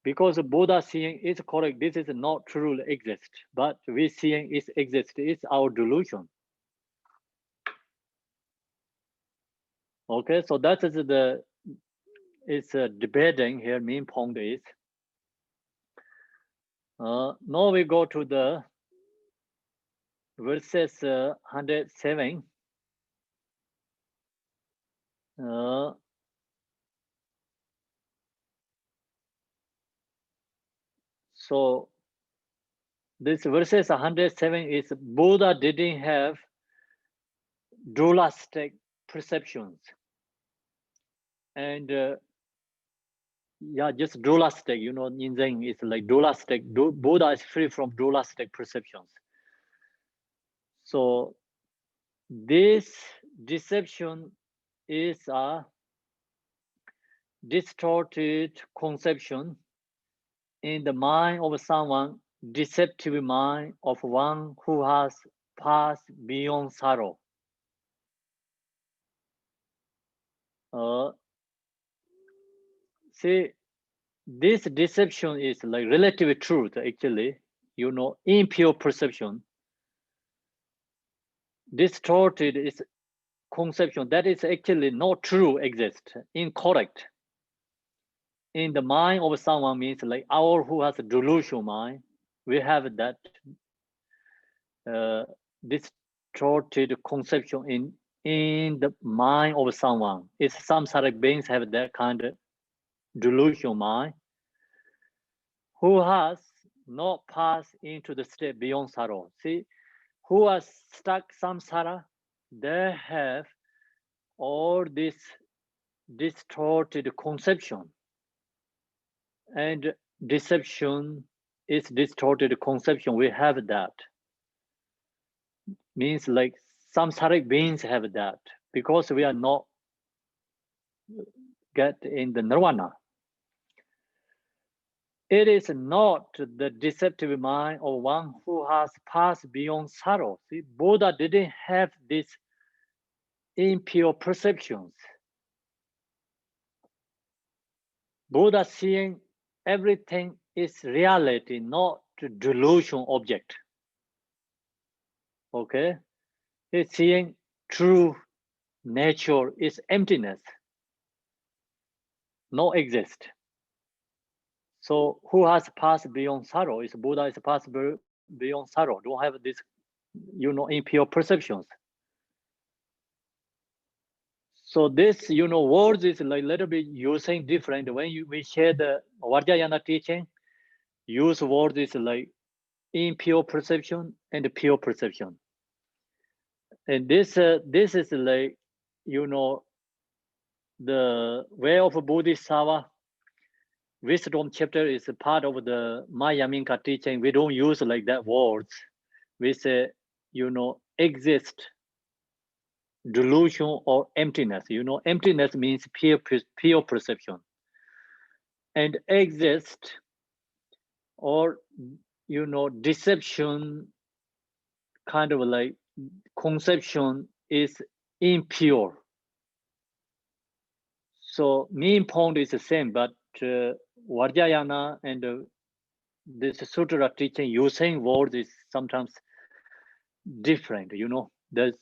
Because Buddha seeing is correct, this is not truly exist, but we seeing is exist, it's our delusion. Okay, so that is the is debating here. Main point is now we go to the verses 107. So this verses 107 is Buddha didn't have dualistic perceptions, and yeah, just dualistic. You know, in Zen it's like dualistic. Buddha is free from dualistic perceptions. So this deception is a distorted conception in the mind of someone, deceptive mind of one who has passed beyond sorrow. See, this deception is like relative truth, actually, you know, impure perception. Distorted is conception that is actually not true, exist, incorrect. In the mind of someone means like our who has a delusional mind, we have that distorted conception in the mind of someone. It's samsaric beings have that kind of delusional mind who has not passed into the state beyond sorrow. See, who are stuck samsara, they have all this distorted conception. And deception is distorted conception. We have that. Means like samsaric beings have that because we are not get in the nirvana. It is not the deceptive mind of one who has passed beyond sorrow. See, Buddha didn't have these impure perceptions. Buddha seeing everything is reality, not delusion object. Okay? He's seeing true nature is emptiness, no exist. So who has passed beyond sorrow? Is Buddha is passed beyond sorrow. Don't have this, you know, impure perceptions. So this, you know, words is like a little bit using different. When we share the Vajrayana teaching, use words is like impure perception and pure perception. And this is like, you know, the way of Bodhisattva wisdom chapter is a part of the Mayaminka teaching. We don't use like that words. We say, you know, exist, delusion or emptiness. You know, emptiness means pure perception. And exist or, you know, deception kind of like conception is impure. So main point is the same, but Vajrayana and this sutra teaching using words is sometimes different, you know. They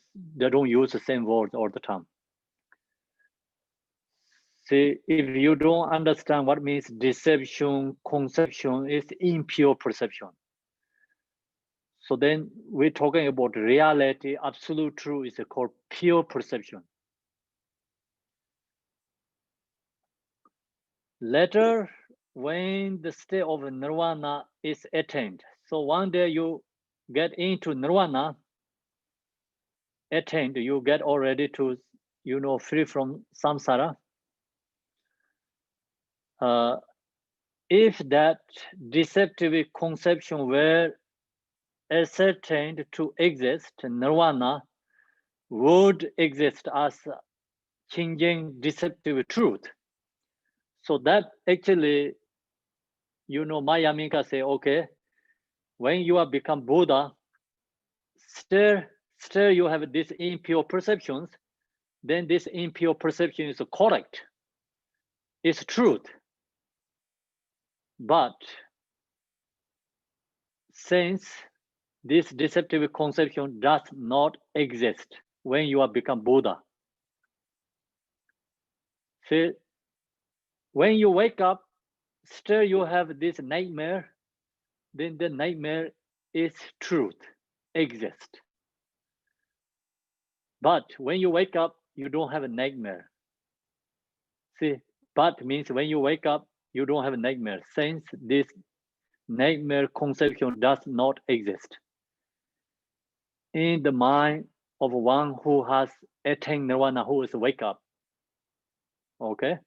don't use the same words all the time. See, if you don't understand what means deception, conception is impure perception. So then we're talking about reality, absolute truth is called pure perception. Later, when the state of nirvana is attained, so one day you get into nirvana, attained, you get already to, you know, free from samsara. If that deceptive conception were ascertained to exist, nirvana would exist as changing deceptive truth. So that actually, you know, Mayamika say, okay, when you have become Buddha, still you have these impure perceptions, then this impure perception is correct. It's truth. But since this deceptive conception does not exist when you have become Buddha, see, when you wake up, still you have this nightmare, then the nightmare is truth, exist. But when you wake up, you don't have a nightmare. See, but means when you wake up, you don't have a nightmare, since this nightmare conception does not exist in the mind of one who has attained nirvana, who is wake up. Okay.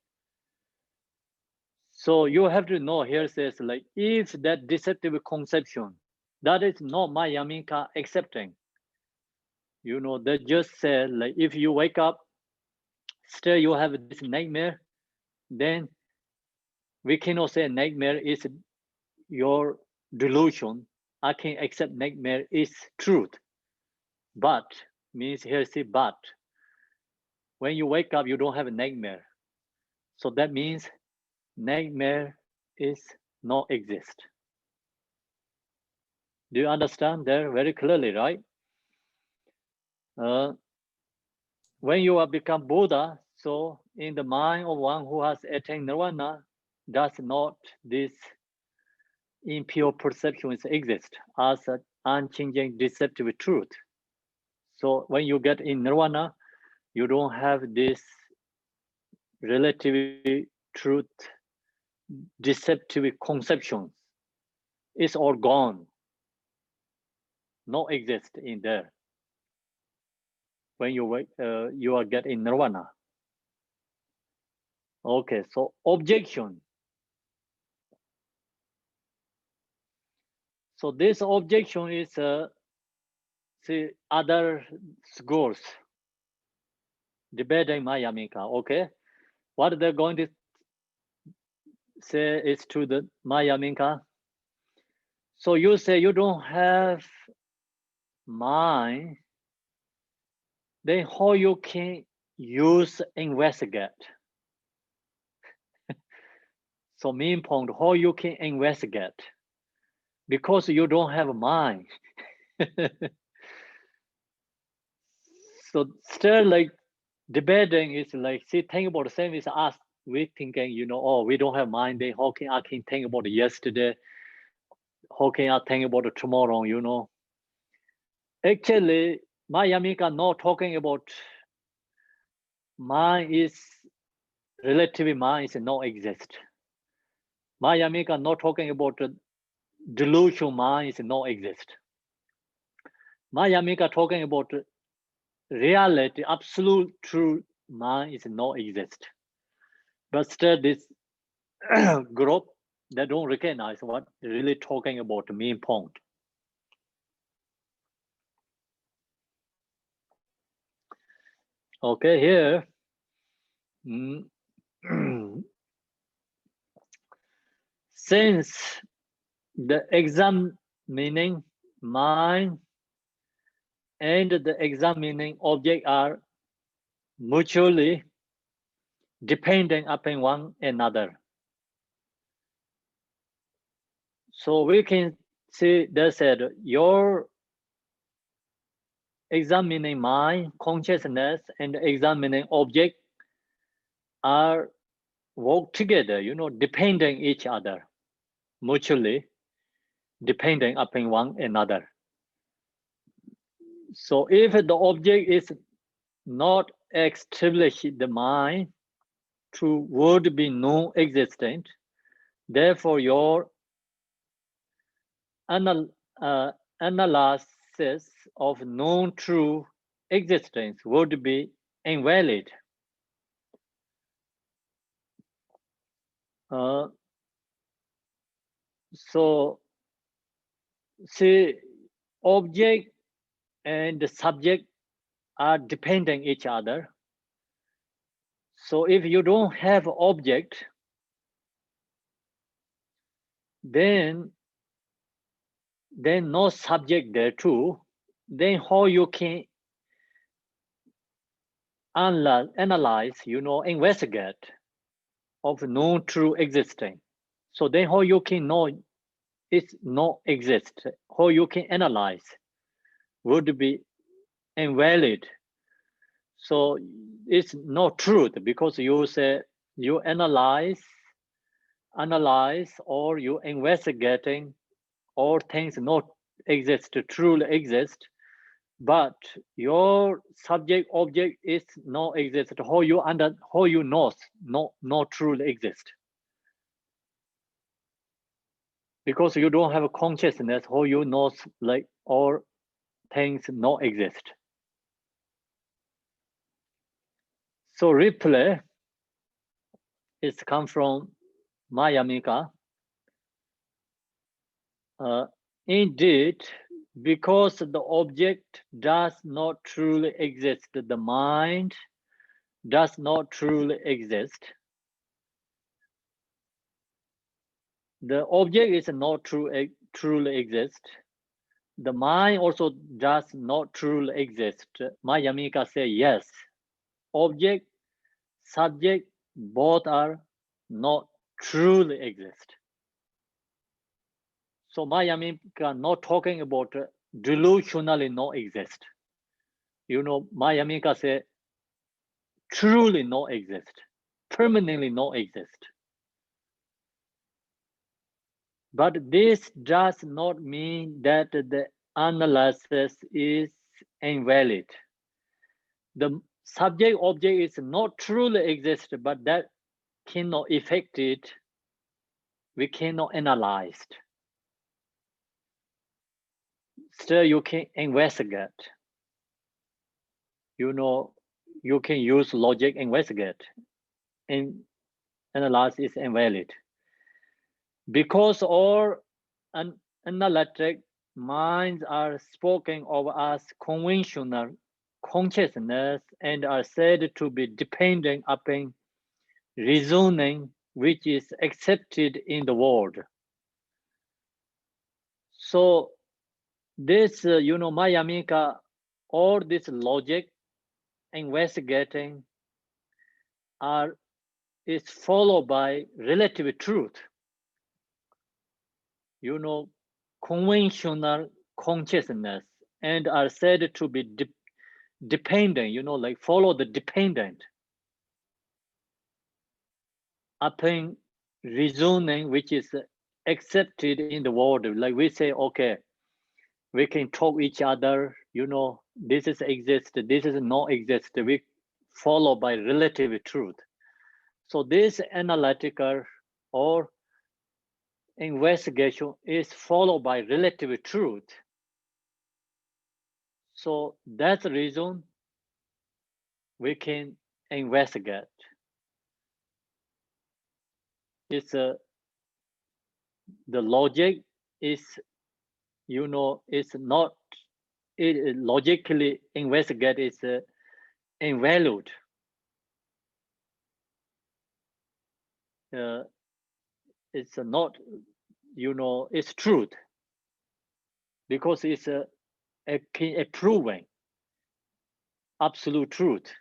So you have to know, here says like, if that deceptive conception, that is not Mayamika accepting. You know, they just said like, if you wake up, still you have this nightmare, then we cannot say nightmare is your delusion. I can accept nightmare is truth. But means here see but. When you wake up, you don't have a nightmare. So that means nightmare is not exist. Do you understand there very clearly, right? When you are become Buddha, so in the mind of one who has attained nirvana, does not this impure perceptions exist as an unchanging deceptive truth. So when you get in nirvana, you don't have this relative truth, deceptive conceptions. It's all gone, no exist in there. When you are getting nirvana. Okay, so objection. So this objection is see other schools debating Mayamika. Okay, what they're going to say is to the Mayamika. So you say you don't have mind, then how you can use investigate? So main point, how you can investigate? Because you don't have a mind. So still like debating is like, see, think about the same as us. We thinking, you know, oh, we don't have mind, then how can I can think about yesterday? How can I think about tomorrow, you know? Actually, Mayamika not talking about mind is relative mind is not exist. Mayamika not talking about delusion mind is not exist. Mayamika talking about reality, absolute true mind is not exist. But still this group, they don't recognize what really talking about the main point. Okay, here, since the examining mind and the examining object are mutually dependent upon one another. So we can see they said your examining mind, consciousness, and examining object are work together, you know, depending each other, mutually depending upon one another. So if the object is not established, the mind to would be non-existent. Therefore, your analysis of non-true existence would be invalid. So, see, object and the subject are depending each other. So if you don't have object, then no subject there too, then how you can analyze, you know, investigate of non-true existing. So then how you can know it's not exist, how you can analyze would be invalid. So it's not truth because you say You analyze, or you investigating all things not exist, truly exist, but your subject object is not exist. How you know not truly exist. Because you don't have a consciousness, how you know like all things not exist. So replay is come from Mayamika. Indeed, because the object does not truly exist, the mind does not truly exist. The object is not truly exist. The mind also does not truly exist. Mayamika say yes. Object, subject, both are not truly exist. So Mayamika not talking about delusionally not exist. You know, Mayamika say truly not exist, permanently not exist. But this does not mean that the analysis is invalid. The subject object is not truly exist, but that cannot affect it. We cannot analyze it. Still, you can investigate. You know, you can use logic, investigate, and analyze is invalid. Because all analytic minds are spoken of as conventional consciousness and are said to be dependent upon reasoning which is accepted in the world. So this, you know, Mayamika, all this logic investigating is followed by relative truth. You know, conventional consciousness and are said to be dependent, you know, like follow the dependent upon reasoning which is accepted in the world. Like we say, okay, we can talk each other, you know, this is exist, this is not exist. We follow by relative truth. So this analytical or investigation is followed by relative truth. So that's the reason we can investigate. It's the logic is, you know, it's not, it logically investigate is invalid. It's not, you know, it's truth because it's a proving absolute truth.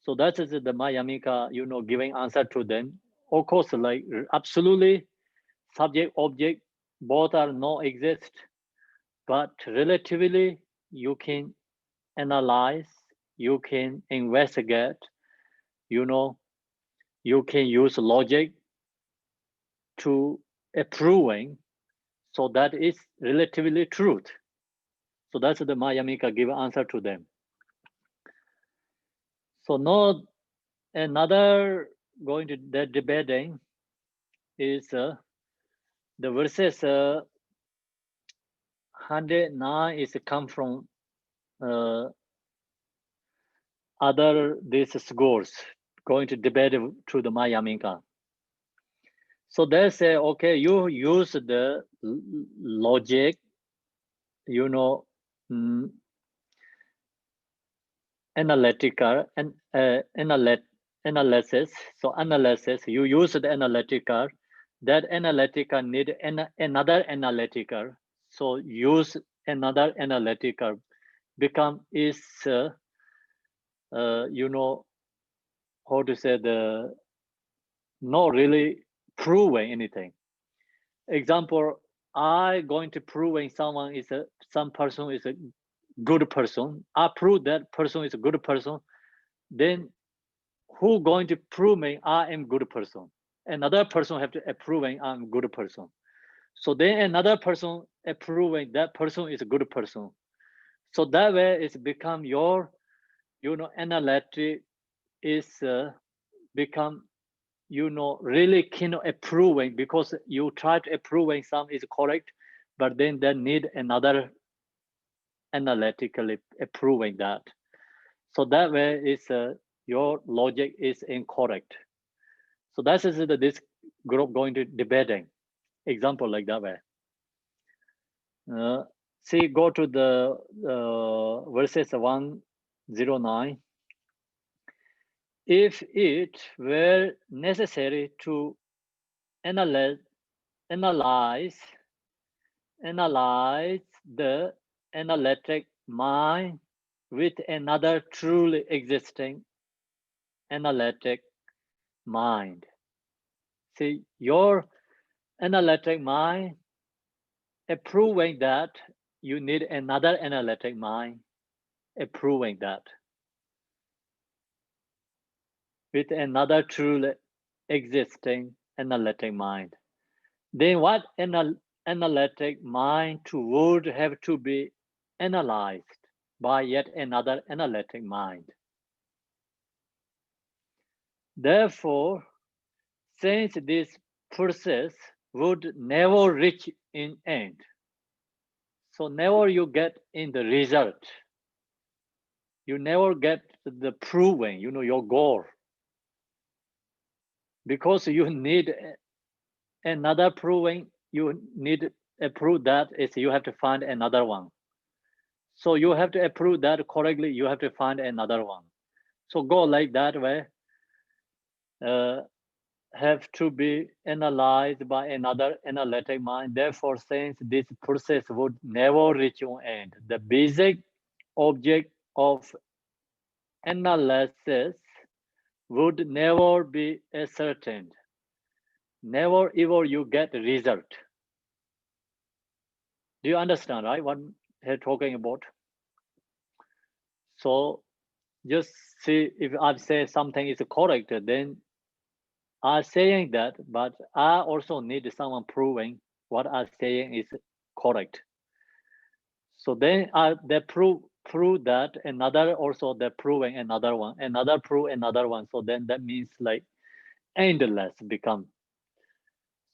So that is the Mayamika, you know, giving answer to them. Of course, like absolutely subject object both are not exist, but relatively you can analyze, you can investigate, you know, you can use logic to proving. So that is relatively truth. So that's the Mayamika give answer to them. So now another going to the debating is the verses 109 is come from other these scores going to debate to the Mayamika. So they say, okay, you use the logic, you know, analytical and analysis. So analysis, you use the analytical. That analytical need another analytical. So use another analytical. Become is you know, how to say, the not really proving anything. Example, I going to proving someone is some person is a good person. I prove that person is a good person. Then who going to prove me I am good person? Another person have to approving I'm good person. So then another person approving that person is a good person. So that way it's become your, analytic is become, really keen on approving, because you try to approving some is correct, but then they need another analytically approving that. So that way is your logic is incorrect. So that is this group going to debating. Example like that way. See, go to the verses 109. If it were necessary to analyze the analytic mind with another truly existing analytic mind. See, your analytic mind approving that you need another analytic mind approving that with another truly existing analytic mind. Then what analytic mind would have to be analyzed by yet another analytic mind. Therefore, since this process would never reach in end, so never you get in the result, you never get the proving, your goal, because you need another proving, you need to prove that is you have to find another one. So you have to approve that correctly, you have to find another one. So go like that way, have to be analyzed by another analytic mind. Therefore, since this process would never reach an end, the basic object of analysis would never be ascertained. Never ever you get result. Do you understand, right? What they're talking about? So just see, if I say something is correct, then I'm saying that, but I also need someone proving what I'm saying is correct. So then they prove that, another also they're proving another one, another prove another one. So then that means like endless become.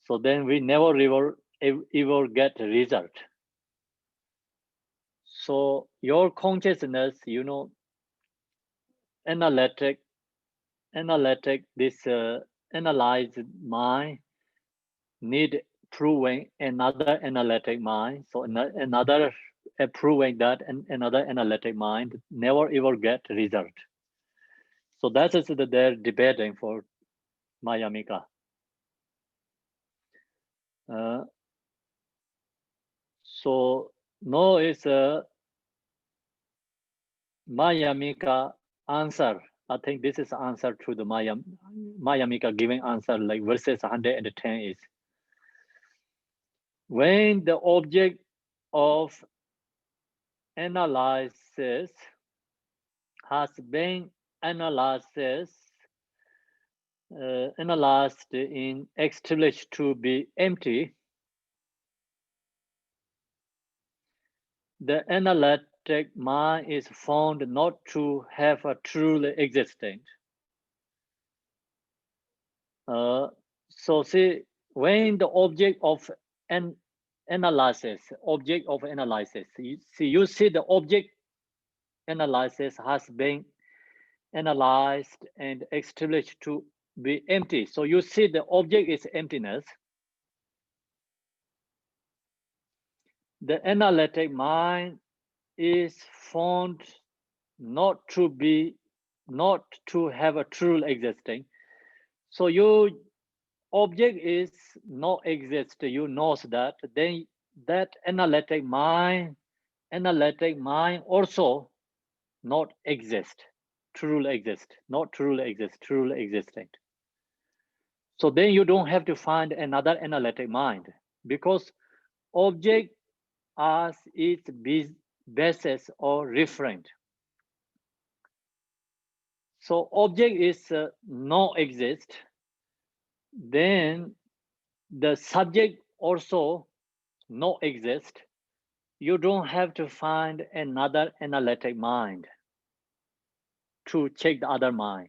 So then we never ever get a result. So your consciousness, analytic, this analyzed mind need proving another analytic mind. So another proving that, and another analytic mind never ever get result. So that is they're debating for Mayamika. So no is a Mayamika answer. I think this is answer to the Mayamika giving answer like verses 110 is, when the object of analysis has been analyzed in established to be empty, the analytic mind is found not to have a truly existing. So see, when the object of an analysis, you see the object analysis has been analyzed and established to be empty. So you see the object is emptiness. The analytic mind is found not to have a true existing. So your object is not exist, you know that, then that analytic mind also not exist, truly exist, not truly exist, truly existing. So then you don't have to find another analytic mind, because object as its basis or referent. So object is no exist, then the subject also no exist. You don't have to find another analytic mind to check the other mind.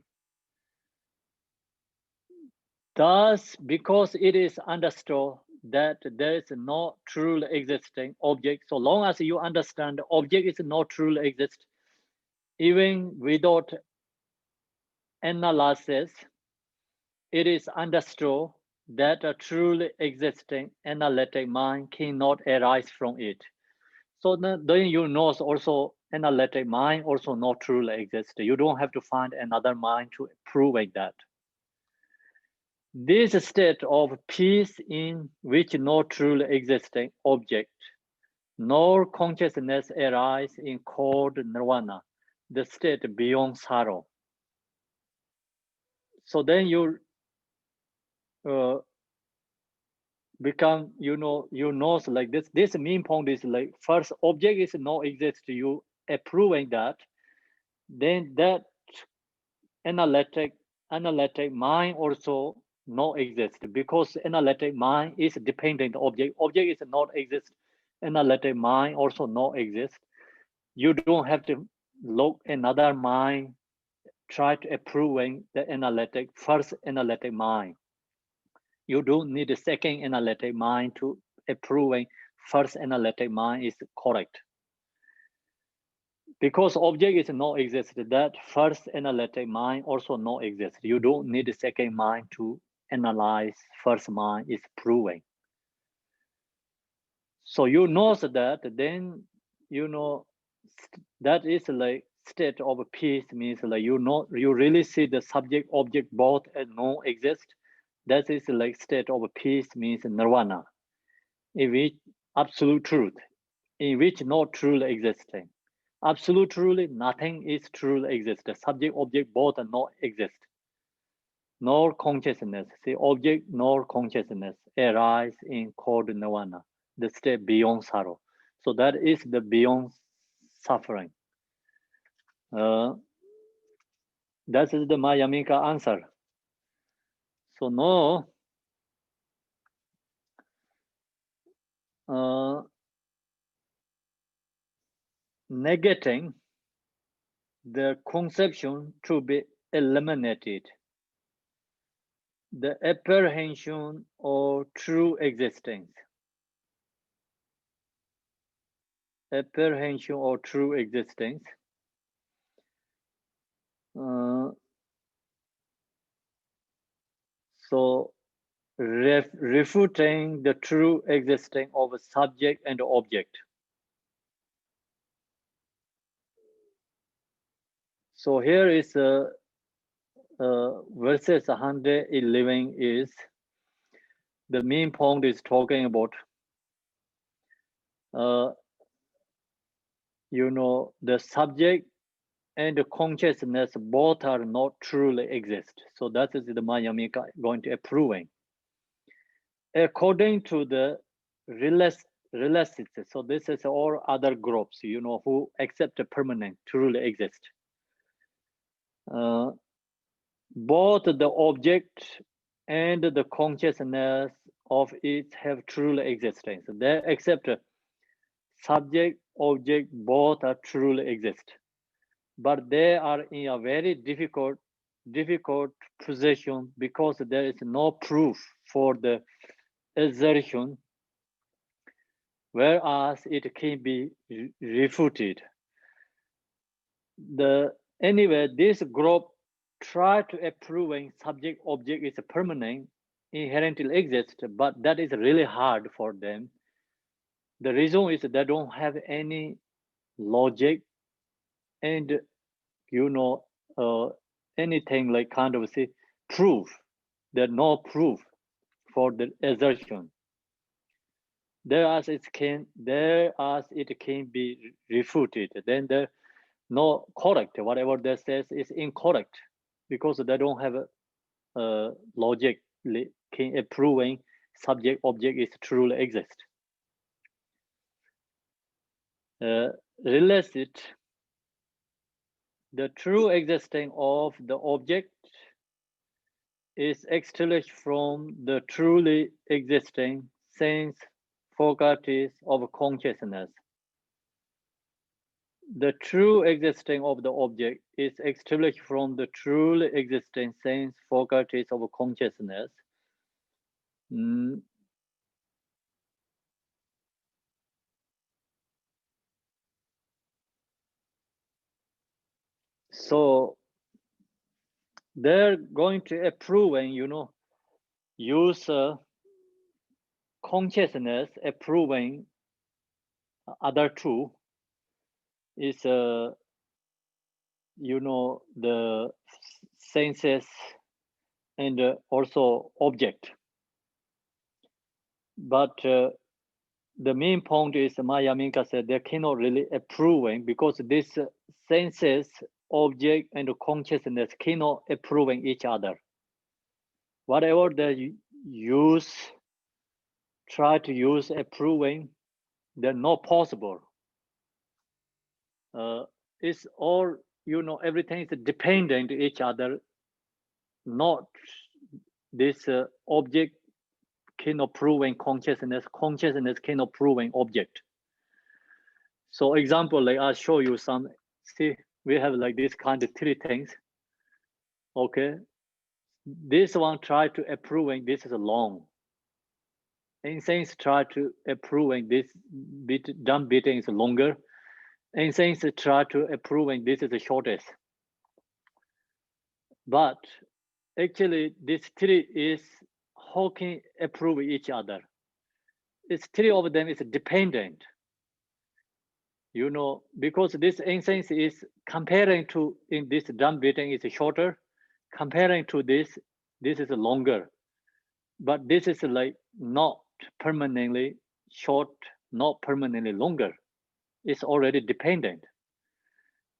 Thus, because it is understood that there is no truly existing object, so long as you understand the object is not truly exist, even without analysis, it is understood that a truly existing analytic mind cannot arise from it. So then you know also analytic mind also not truly exist. You don't have to find another mind to prove like that. This state of peace in which no truly existing object nor consciousness arise in called nirvana, the state beyond sorrow. So then you become, you know like this main point is like first object is no exist, you approving that, then that analytic mind also no exist, because analytic mind is dependent object is not exist, analytic mind also no exist. You don't have to look another mind, try to approving the analytic first analytic mind. You don't need a second analytic mind to approving first analytic mind is correct. Because object is not exist, that first analytic mind also not exist. You don't need a second mind to analyze first mind is proving. So you know that, then you know that is like state of peace, means like you know you really see the subject object both and no exist. That is like state of peace, means nirvana, in which absolute truth, in which no truly existing. Absolute truly, nothing is truly exist. The subject object both are not exist. Nor consciousness, see object nor consciousness arise in called nirvana, the state beyond sorrow. So that is the beyond suffering. That is the Mayamika answer. So no, negating the conception to be eliminated, the apprehension of true existence. Apprehension of true existence. So refuting the true existence of a subject and object. So here is verses 111 is the main point is talking about you know the subject and the consciousness both are not truly exist. So that is the Mayamika going to approving. According to the relativists, so this is all other groups, you know, who accept the permanent truly exist. Both the object and the consciousness of it have truly existence. They accept subject, object, both are truly exist. But they are in a very difficult position because there is no proof for the assertion, whereas it can be refuted. Anyway, this group try to approving subject object is permanent, inherently exist, but that is really hard for them. The reason is they don't have any logic and you know anything like kind of say proof. There's no proof for the assertion. Thereas it can be refuted. Then there no correct. Whatever they says is incorrect because they don't have a logic can approving subject object is truly exist. Related the true existing of the object is extinguished from the truly existing sense faculties of consciousness. The true existing of the object is extinguished from the truly existing sense faculties of consciousness. So they're going to approve and use consciousness approving other two is the senses and also object. But the main point is Maya Minka said they cannot really approving because this senses, object, and consciousness cannot approving each other. Whatever they try to use approving, they're not possible. It's all, everything is dependent on each other, not this object cannot prove consciousness cannot prove object. So example, like I'll show you some, see, we have like this kind of three things. Okay. This one try to approving this is long. Incense try to approving this dumb beating is longer. Incense try to approving this is the shortest. But actually this three is how can approve each other. It's three of them is dependent. Because this incense is comparing to in this drum beating is shorter, comparing to this is longer. But this is like not permanently short, not permanently longer. It's already dependent.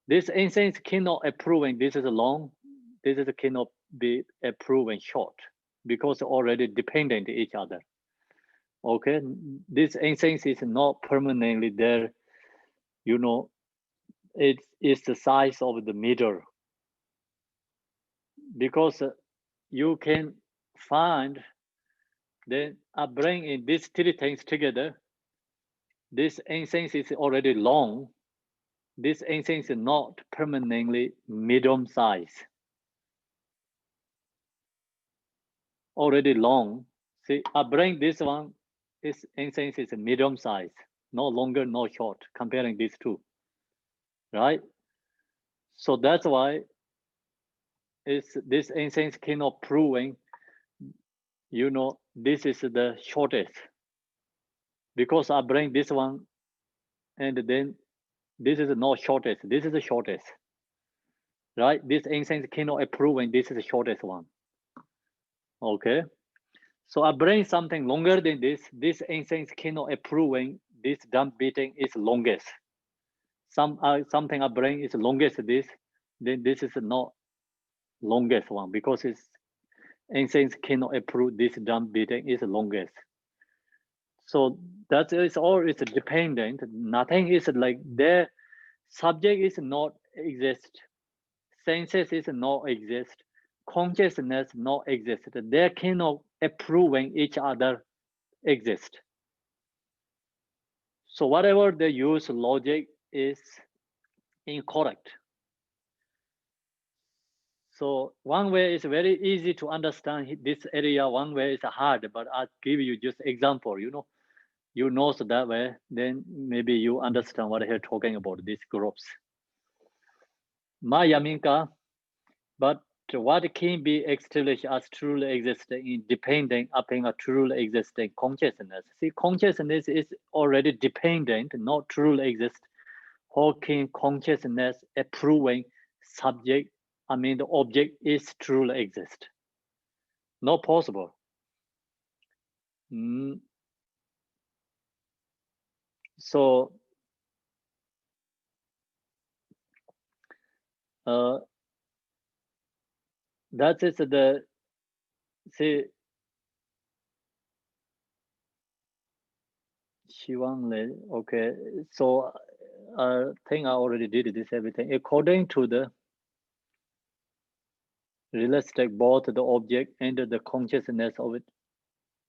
This incense cannot approving this is long, this is cannot be approving short because already dependent each other. Okay, this incense is not permanently there. It is the size of the middle because you can find then I bring in these three things together. This incense is already long. This incense is not permanently medium size. Already long. See, I bring this one. This incense is medium size, no longer, no short. Comparing these two, right? So that's why this incense cannot proving. This is the shortest because I bring this one, and then this is not shortest. This is the shortest, right? This incense cannot approving. This is the shortest one. Okay, so I bring something longer than this. This incense cannot approving. This dump beating is longest. Something I bring is longest. Then this is not longest one because it's incense cannot approve. This dump beating is longest. So that is all. It's dependent. Nothing is like their subject is not exist. Senses is not exist. Consciousness not exist. They cannot approving each other exist. So whatever they use logic is incorrect. So one way is very easy to understand this area. One way is hard, but I'll give you just example. You know so that way, then maybe you understand what I'm talking about. These groups. Maya Minka, but what can be established as truly existing in depending upon a truly existing consciousness? See, consciousness is already dependent, not truly exist. How can consciousness approving subject, the object is truly exist? Not possible. So that is the, see, okay, so I think I already did this everything. According to the realistic, both the object and the consciousness of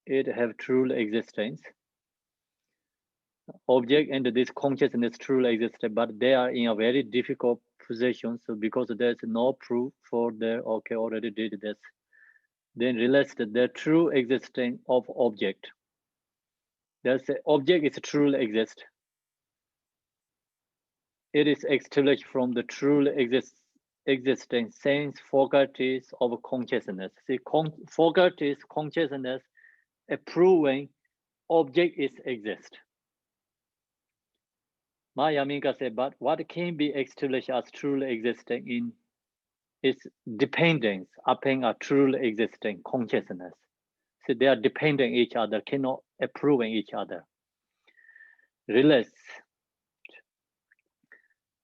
it have true existence. Object and this consciousness truly exist, but they are in a very difficult position. So because there's no proof for their okay, already did this. Then realize that the true existence of object. There's a object is truly exist. It is established from the truly existing sense faculties of consciousness. See, faculties, consciousness, proving object is exist. Mayamika said, but what can be established as truly existing in its dependence upon a truly existing consciousness. So they are depending each other, cannot approving each other. Realize.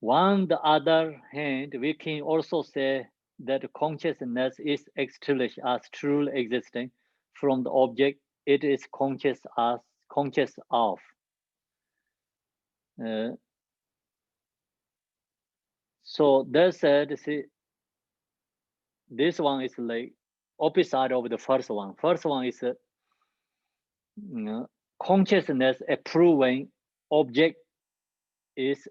On the other hand, we can also say that consciousness is established as truly existing from the object it is conscious of. So that said, see, this one is like opposite of the first one. First one is consciousness approving object is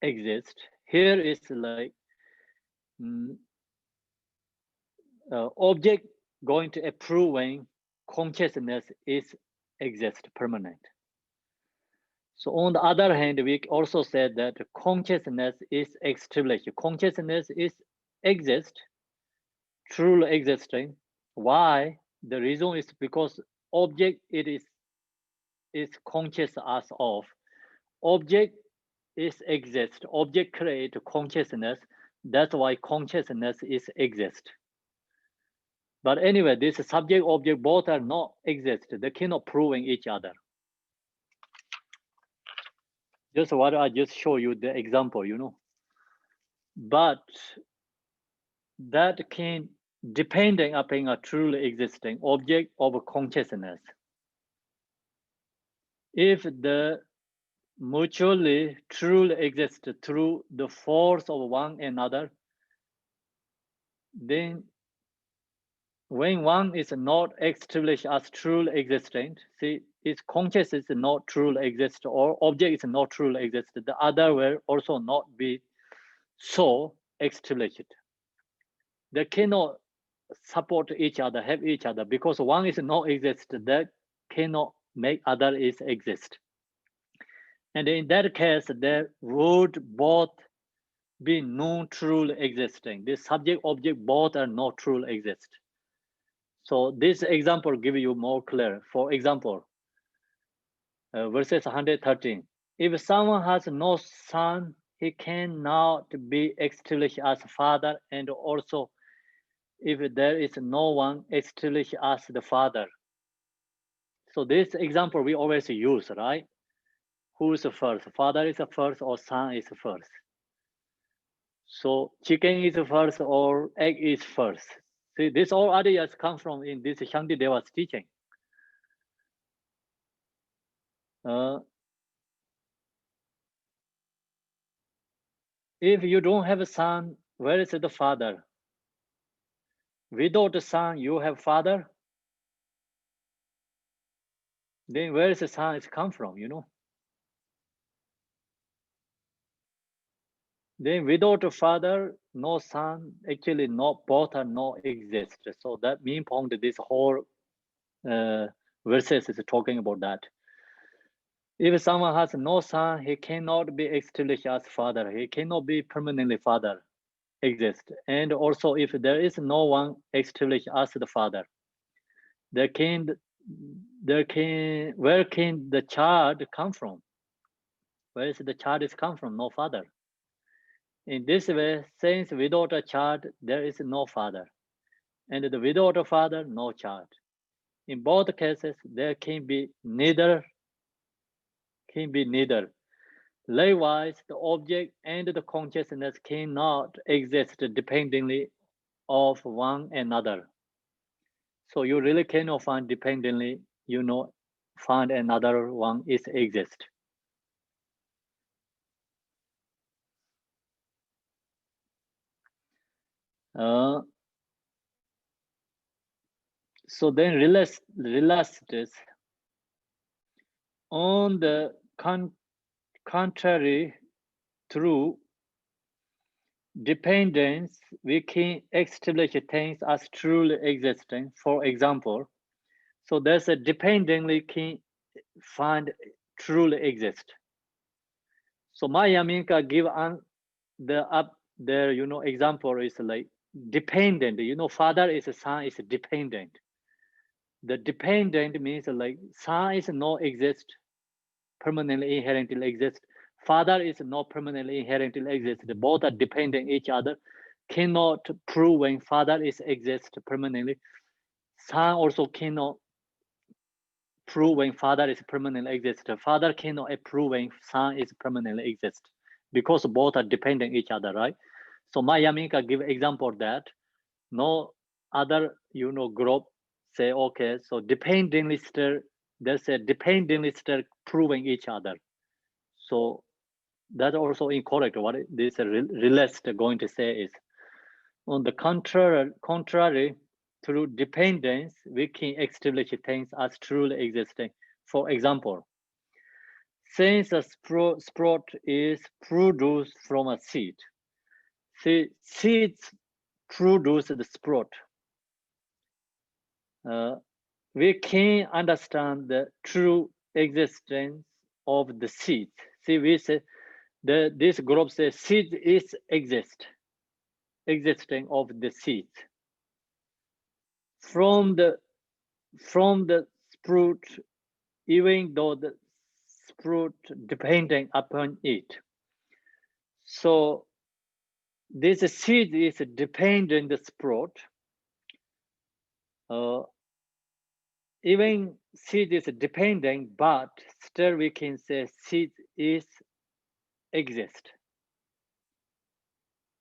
exist. Here is like object going to approving consciousness is exist permanent. So on the other hand, we also said that consciousness is established. Consciousness is exist, truly existing. Why? The reason is because object it is conscious as of. Object is exist. Object create consciousness. That's why consciousness is exist. But anyway, this subject object both are not exist. They cannot proving each other. Just what I just show you the example, you know. But that can depending upon a truly existing object of consciousness. If the mutually truly exist through the force of one another, then when one is not established as truly existent, see, its consciousness is not truly exist or object is not truly exist, the other will also not be so established. They cannot support each other, have each other, because one is not exist, that cannot make other is exist. And in that case, there would both be non truly existing. The subject object both are not truly exist. So this example give you more clear. For example, verses 113. If someone has no son, he cannot be established as father, and also if there is no one established as the father. So this example we always use, right? Who is first? Father is first or son is first? So chicken is first or egg is first? See, this all ideas come from in this Shantideva's teaching. If you don't have a son, where is the father? Without a son, you have father. Then where is the son is come from, you know? Then without a father, no son, actually not both are not exist. So that mean point this whole verses is talking about that. If someone has no son, he cannot be established as father. He cannot be permanently father exist. And also if there is no one established as the father, where can the child come from? Where is the child is come from? No father. In this way, since without a child, there is no father. And without a father, no child. In both cases, there can be neither. Likewise, the object and the consciousness cannot exist dependently of one another. So you really cannot find dependently, you know, find another one is exist. So then realize this. On the contrary, through dependence, we can establish things as truly existing. For example, so there's a dependently can find truly exist. So Mayaminka give the up there, example is like dependent. Father is a son is dependent. The dependent means like son is not exist, permanently inherently exist. Father is not permanently inherently exist. Both are dependent each other. Cannot prove when father is exist permanently. Son also cannot prove when father is permanently exist. Father cannot prove when son is permanently exist because both are dependent each other, right? So Mayaminka give example of that. No other, group say, okay, so dependently still, there's a dependently still proving each other. So that's also incorrect. What this realist going to say is, on the contrary, through dependence, we can establish things as truly existing. For example, since a sprout is produced from a seed, seeds produce the sprout. We can understand the true existence of the seed. See, we say this group says seed is existing of the seed. From the sprout, even though the sprout depending upon it. So this seed is dependent the sprout. Even seed is depending, but still we can say seed is exist.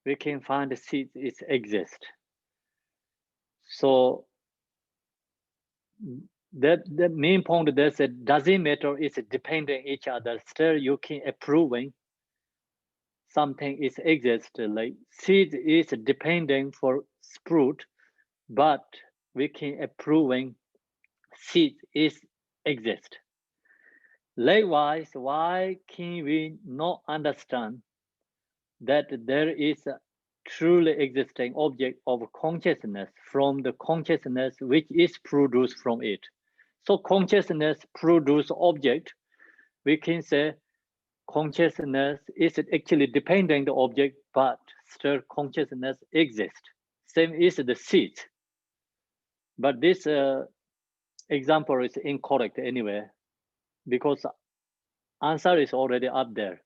We can find the seed is exist. So that the main point that's it doesn't matter, it's depending each other. Still you can approving something is exist, like seed is depending for sprout, but we can approving seed is exist. Likewise, why can we not understand that there is a truly existing object of consciousness from the consciousness which is produced from it? So consciousness produce object. We can say consciousness is actually dependent object, but still consciousness exists. Same is the seed. But this example is incorrect anyway, because answer is already up there.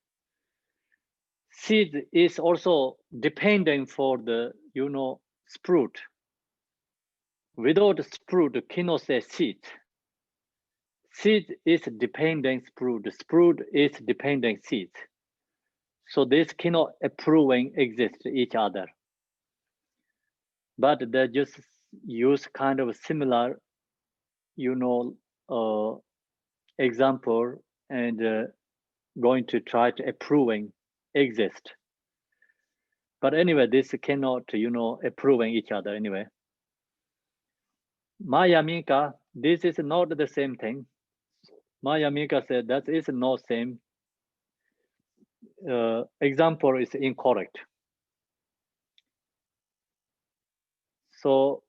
Seed is also dependent for the, sprout. Without sprout, cannot say seed. Seed is dependent sprout. Sprout is dependent seed. So this cannot approving exist each other. But they just use kind of similar, example and going to try to approving exist. But anyway, this cannot, approving each other anyway. Mayaminka, this is not the same thing. Mayaminka said that is not same. Example is incorrect. So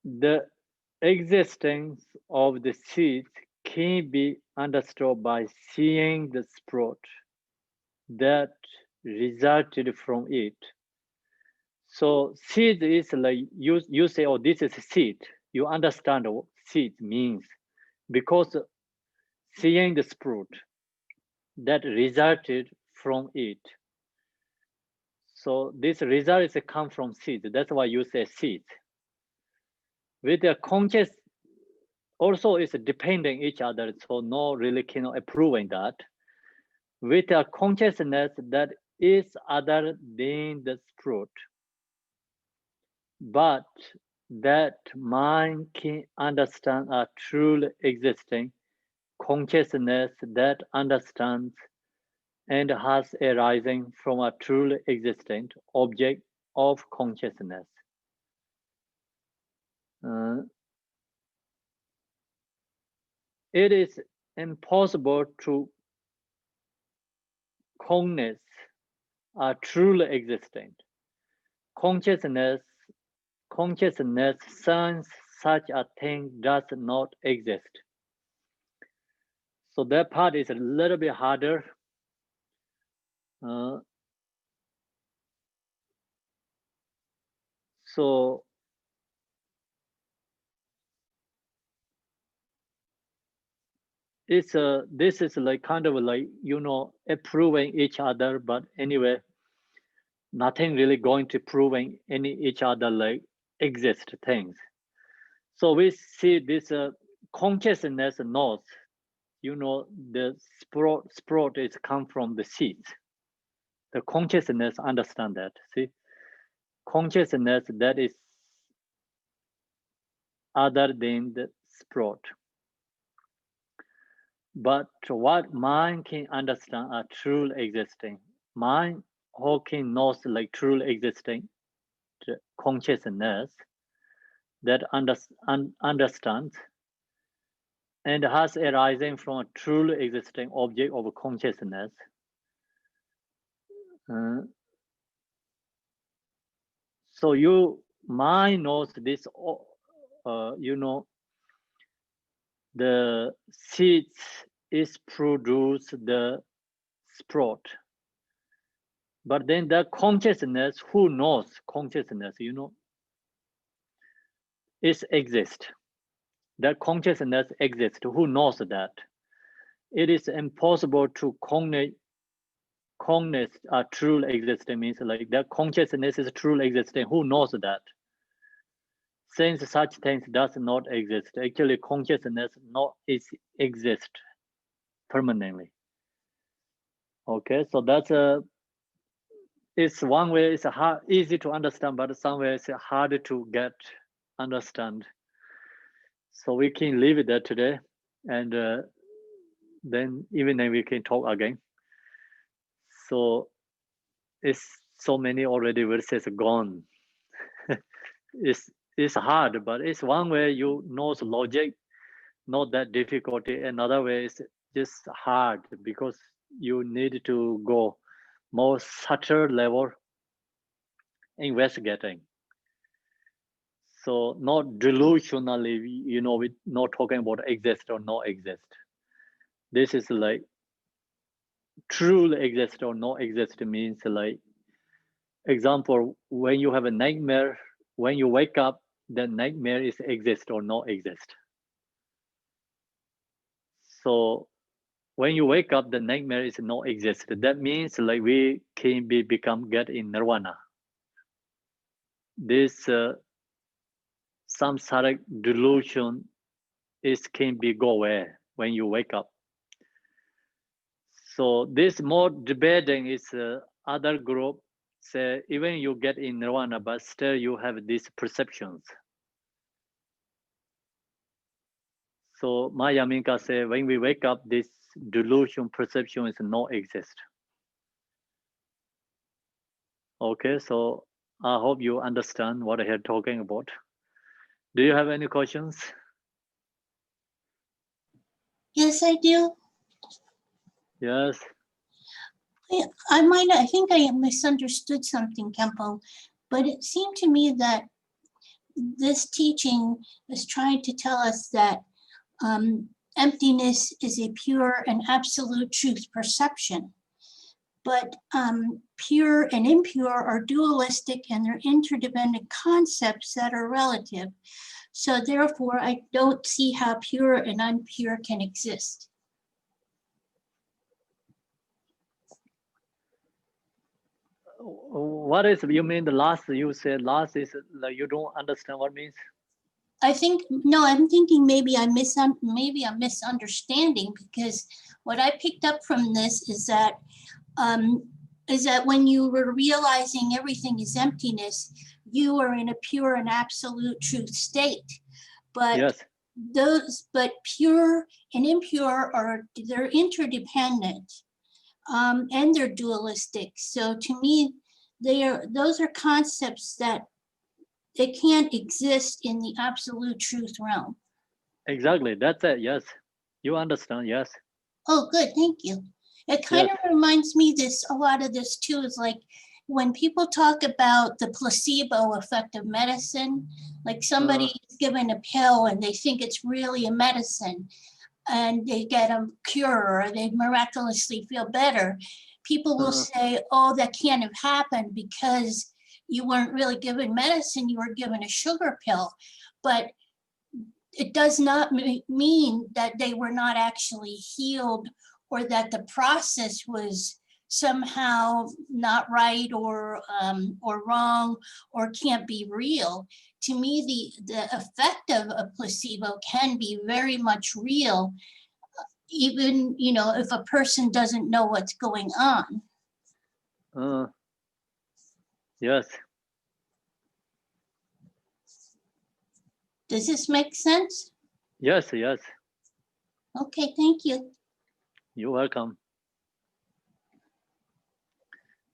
the existence of the seed can be understood by seeing the sprout that resulted from it. So seed is like you say, oh, this is seed. You understand what seed means because seeing the sprout that resulted from it. So this result is come from seed. That's why you say seed. With the conscious also is depending each other, so no really cannot approving that. With a consciousness that is other than the sprout, but that mind can understand a truly existing consciousness that understands and has arising from a truly existent object of consciousness. It is impossible to cognize are truly existing. Consciousness sense such a thing does not exist. So that part is a little bit harder. So it's this is like kind of like, you know, approving each other, but anyway, nothing really going to proving any each other like exist things. So we see this consciousness knows, you know, the sprout is come from the seeds. The consciousness understand that. See, consciousness that is other than the sprout. But what mind can understand are truly existing. Mind who can knows like truly existing consciousness that understands and has arising from a truly existing object of consciousness. So you mind knows this, you know, the seeds is produce the sprout. But then the consciousness, who knows consciousness, you know, is exist. That consciousness exists. Who knows that? It is impossible to cognize a truly existing, means like that consciousness is truly existing. Who knows that? Since such things does not exist, actually consciousness not exist permanently. Okay, so that's it's one way it's easy to understand, but some way it's hard to understand. So we can leave it there today, and then evening we can talk again. So it's so many already verses gone. It's hard, but it's one way you know logic, not that difficulty. Another way is just hard because you need to go more subtle level investigating. So not delusionally, you know, we're not talking about exist or not exist. This is like truly exist or not exist means like, example, when you have a nightmare, when you wake up, the nightmare is exist or not exist. So when you wake up, the nightmare is not exist. That means like we can get in nirvana. This samsaric delusion can be go away when you wake up. So this more debating is other group say even you get in nirvana, but still you have these perceptions. So Mayaminka say when we wake up, this delusion perception is not exist. Okay, so I hope you understand what I am talking about. Do you have any questions?
Yes, I do.
Yes.
I think I misunderstood something, Khenpo, but it seemed to me that this teaching is trying to tell us that emptiness is a pure and absolute truth perception. But pure and impure are dualistic and they're interdependent concepts that are relative. So therefore, I don't see how pure and impure can exist.
What is, you mean the last, you said last is like you don't understand what it means?
I think, no, I'm thinking maybe I'm misunderstanding, because what I picked up from this is that when you were realizing everything is emptiness, you are in a pure and absolute truth state. But
yes.
But pure and impure they're interdependent, and they're dualistic. So to me, those are concepts that it can't exist in the absolute truth realm.
Exactly. That's it. Yes. You understand. Yes.
Oh, good. Thank you. It kind of reminds me a lot of this too, is like when people talk about the placebo effect of medicine, like somebody's given a pill and they think it's really a medicine and they get a cure or they miraculously feel better. People will say, oh, that can't have happened because you weren't really given medicine, you were given a sugar pill. But it does not mean that they were not actually healed or that the process was somehow not right or wrong or can't be real. To me, the effect of a placebo can be very much real, even, you know, if a person doesn't know what's going on.
Yes.
Does this make sense?
Yes. Yes.
Okay, thank you.
You're welcome.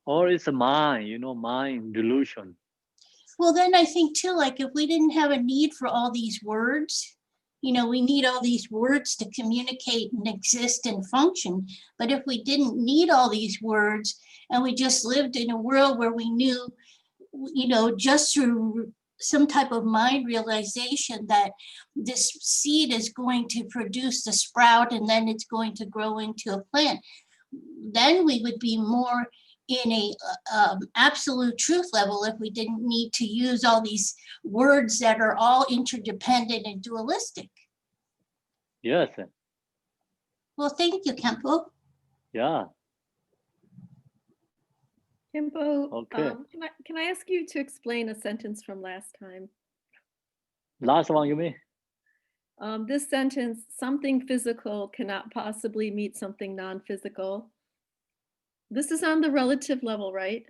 Or it's a mind, you know, mind delusion.
Well, then I think too, like if we didn't have a need for all these words, you know, we need all these words to communicate and exist and function. But if we didn't need all these words and we just lived in a world where we knew, you know, just through some type of mind realization that this seed is going to produce the sprout and then it's going to grow into a plant, then we would be more in a absolute truth level if we didn't need to use all these words that are all interdependent and dualistic.
Yes.
Well, thank you, Khenpo.
Yeah.
Khenpo,
Okay.
can I ask you to explain a sentence from last time?
Last one, you mean?
This sentence, something physical cannot possibly meet something non-physical. This is on the relative level, right?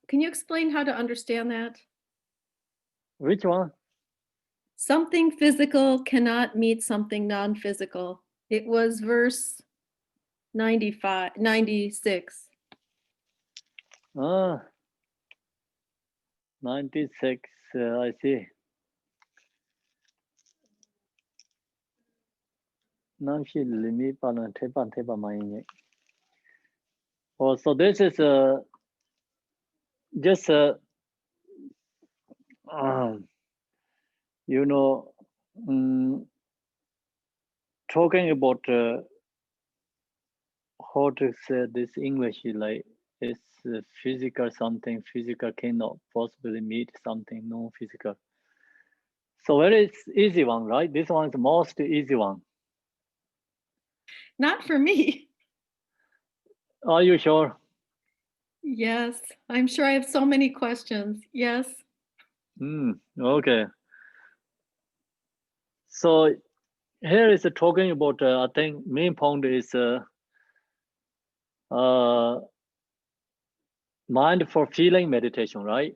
Can you explain how to understand that?
Which one?
Something physical cannot meet something non-physical. It was verse 96.
96, I see. Oh, so this is just you know, talking about how to say this English, like it's physical something, physical cannot possibly meet something non-physical. So very easy one, right? This one is the most easy one.
Not for me.
Are you sure?
Yes, I'm sure I have so many questions. Yes.
Okay. So here is talking about, I think main point is mindful feeling meditation, right?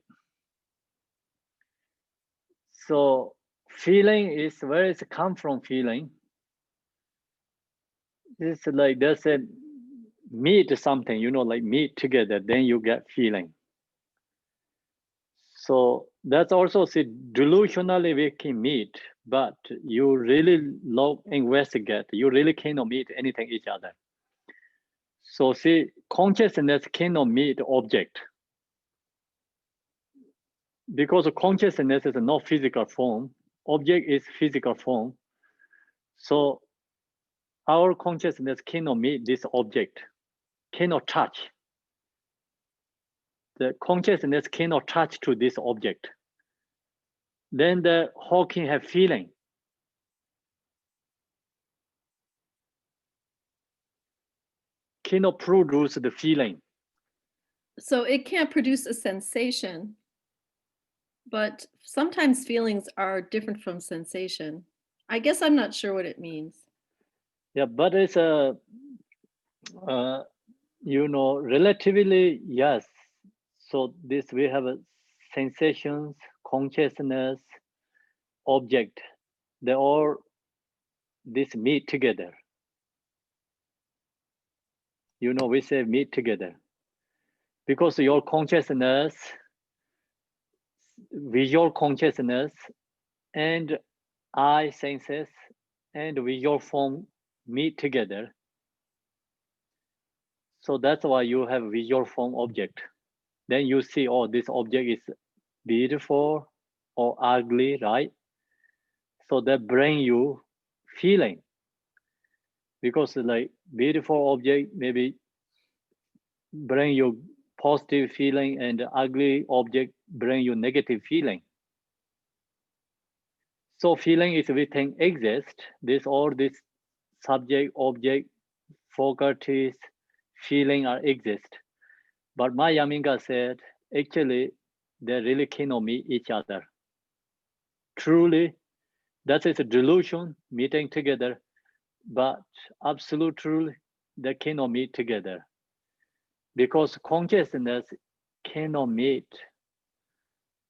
So feeling is where it's come from. Feeling. It's like there's a meet something, you know, like meet together, then you get feeling. So that's also delusionally we can meet, but you really investigate, you really cannot meet anything each other. So see, consciousness cannot meet object because consciousness is not physical form. Object is physical form. So our consciousness cannot meet this object, cannot touch. The consciousness cannot touch to this object. Then the how can have feeling? Cannot produce the feeling.
So it can't produce a sensation, but sometimes feelings are different from sensation. I guess I'm not sure what it means.
Yeah, but it's a, you know, relatively, yes. So this, we have a sensations, consciousness, object, they all this meet together. You know, we say meet together because your consciousness visual consciousness and eye senses and visual form meet together. So that's why you have visual form object. Then you see, oh, this object is beautiful or ugly, right? So that bring you feeling. Because like beautiful object maybe bring you positive feeling and ugly object bring you negative feeling. So feeling is everything exist. All this subject, object, faculties, feeling are exist. But my Yaminga said, actually, they really cannot meet each other. Truly, that is a delusion meeting together, but absolute truth, they cannot meet together. Because consciousness cannot meet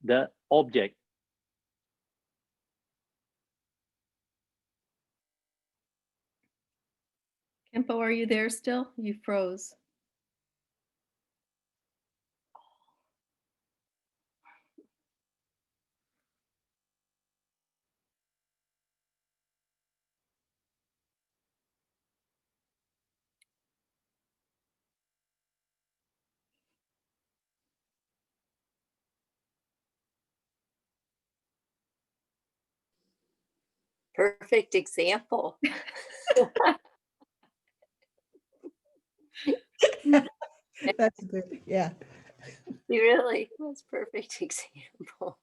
the object.
Khenpo, are you there still? You froze.
Perfect example.
That's good. Yeah.
He really was perfect example.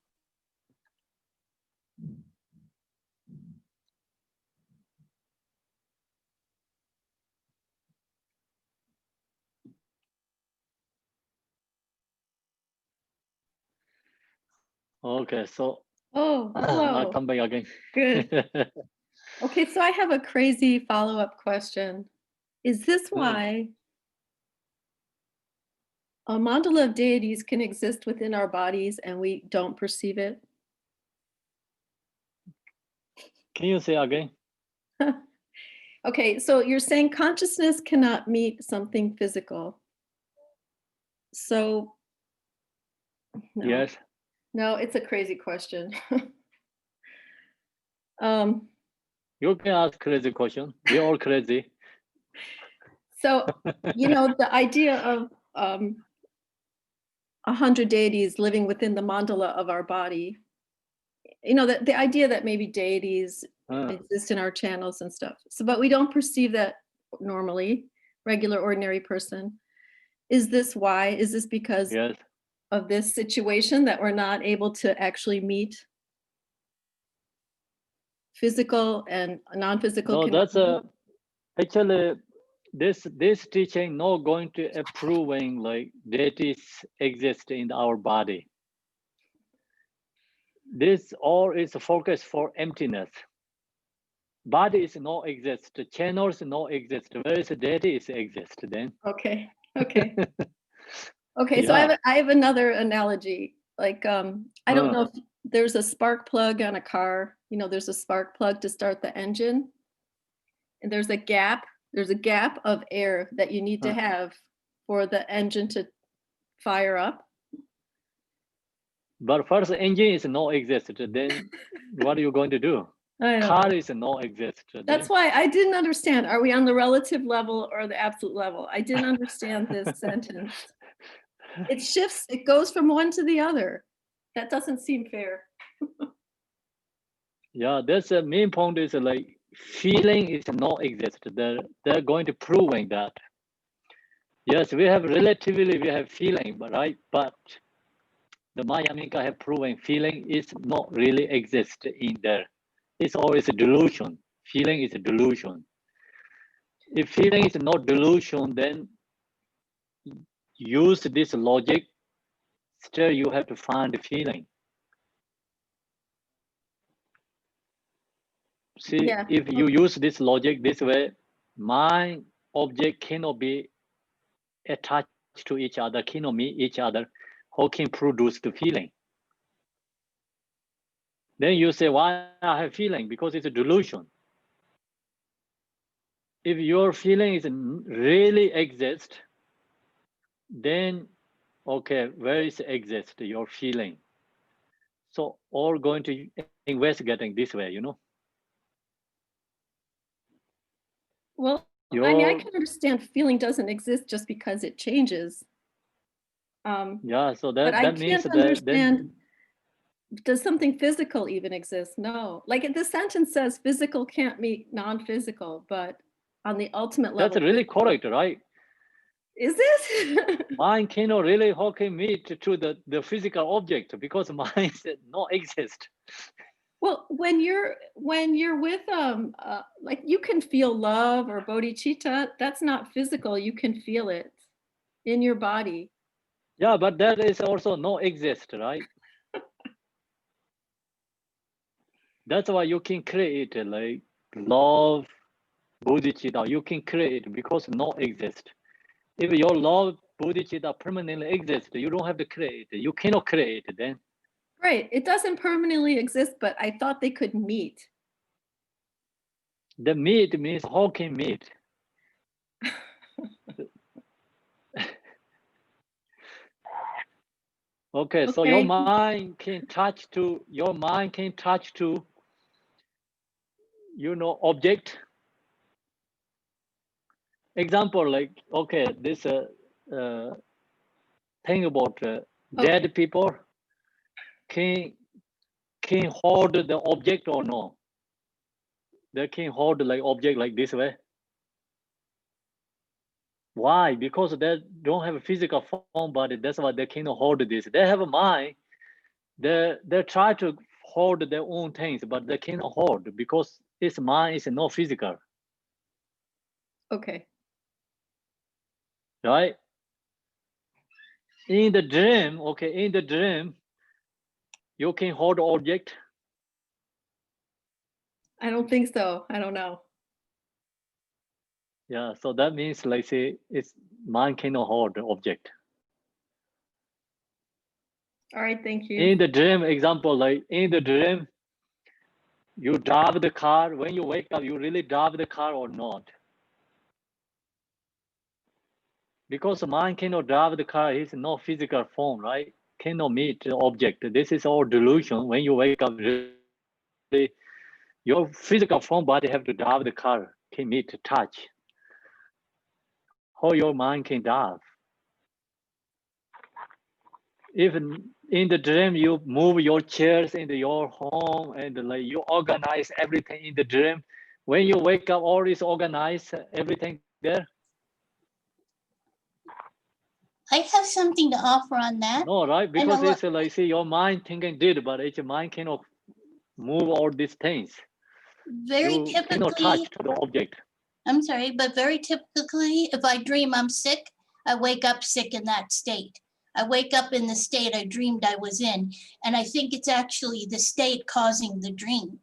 Okay, so
Oh,
I'll
hello.
come back again.
Good. Okay, so I have a crazy follow-up question. Is this why a mandala of deities can exist within our bodies and we don't perceive it?
Can you say again?
Okay, so you're saying consciousness cannot meet something physical. So, no.
Yes.
No, it's a crazy question.
You can ask crazy question. We're all crazy.
So, you know, the idea of 100 deities living within the mandala of our body, you know, the idea that maybe deities exist in our channels and stuff. So, but we don't perceive that normally, regular, ordinary person. Is this why? Is this because
Yes.
of this situation that we're not able to actually meet physical and non-physical?
No, that's actually this teaching not going to approving like deities exist in our body. This all is focus for emptiness. Body is not exist. Channels not exist. Where is deities exist then?
Okay. Okay. Okay. So
Yeah.
I have another analogy. Like I don't know if there's a spark plug on a car. You know, there's a spark plug to start the engine, and there's a gap. There's a gap of air that you need to have for the engine to fire up.
But first engine is not exist. Then what are you going to do? Car is not exist.
That's why I didn't understand. Are we on the relative level or the absolute level? I didn't understand this sentence. It shifts, it goes from one to the other. That doesn't seem fair.
Yeah, that's the main point is like feeling is not exist. They're going to proving that. Yes, we have feeling, but right? But the Mayamika have proven feeling is not really exist in there. It's always a delusion. Feeling is a delusion. If feeling is not delusion, then use this logic, still you have to find the feeling. See, if you use this logic this way, mind, object cannot be attached to each other, cannot meet each other. How can produce the feeling? Then you say, why I have feeling? Because it's a delusion. If your feeling is really exist, then okay, where is exist your feeling? So all going to investigating this way, you know.
Well, I mean, I
Your
can understand feeling doesn't exist just because it changes.
yeah, so
But I
that means
can't
that
understand, does something physical even exist? No. Like the sentence says physical can't meet non-physical, but on the ultimate
that's
level.
really correct, right?
Is it?
Mind cannot really how can meet to the physical object because mind not exist.
Well, when you're with like you can feel love or bodhicitta, that's not physical. You can feel it in your body.
Yeah, but that is also not exist, right? That's why you can create like love, bodhicitta. You can create because not exist. If your love, bodhicitta permanently exists, you don't have to create. You cannot create then.
Right. It doesn't permanently exist, but I thought they could meet.
The meet means how can meet. Okay, so your
Okay.
mind can touch to you know object. Example like okay this thing about dead people can hold the object or no? They can hold like object like this way. Why? Because they don't have a physical form body. That's why they cannot hold this. They have a mind. They try to hold their own things, but they cannot hold because its mind is not physical,
Okay.
right? In the dream, okay, in the dream, you can hold object.
I don't think so. I don't know.
Yeah, so that means like say it's mind cannot hold the object.
All right. Thank you.
In the dream, example, like in the dream, you drive the car. When you wake up, you really drive the car or not? Because mind cannot drive the car, it's no physical form, right? Cannot meet the object. This is all delusion. When you wake up, really, your physical form body have to drive the car, can meet, touch. How your mind can drive? Even in the dream, you move your chairs into your home and like you organize everything in the dream. When you wake up, all is organized, everything there.
I have something to offer on that.
No, right?
And
Because
a lo-
it's like see your mind thinking did, but it's your mind cannot move all these things.
Very
You cannot touch
typically,
to the object.
I'm sorry, but very typically, if I dream I'm sick, I wake up sick in that state. I wake up in the state I dreamed I was in. And I think it's actually the state causing the dream.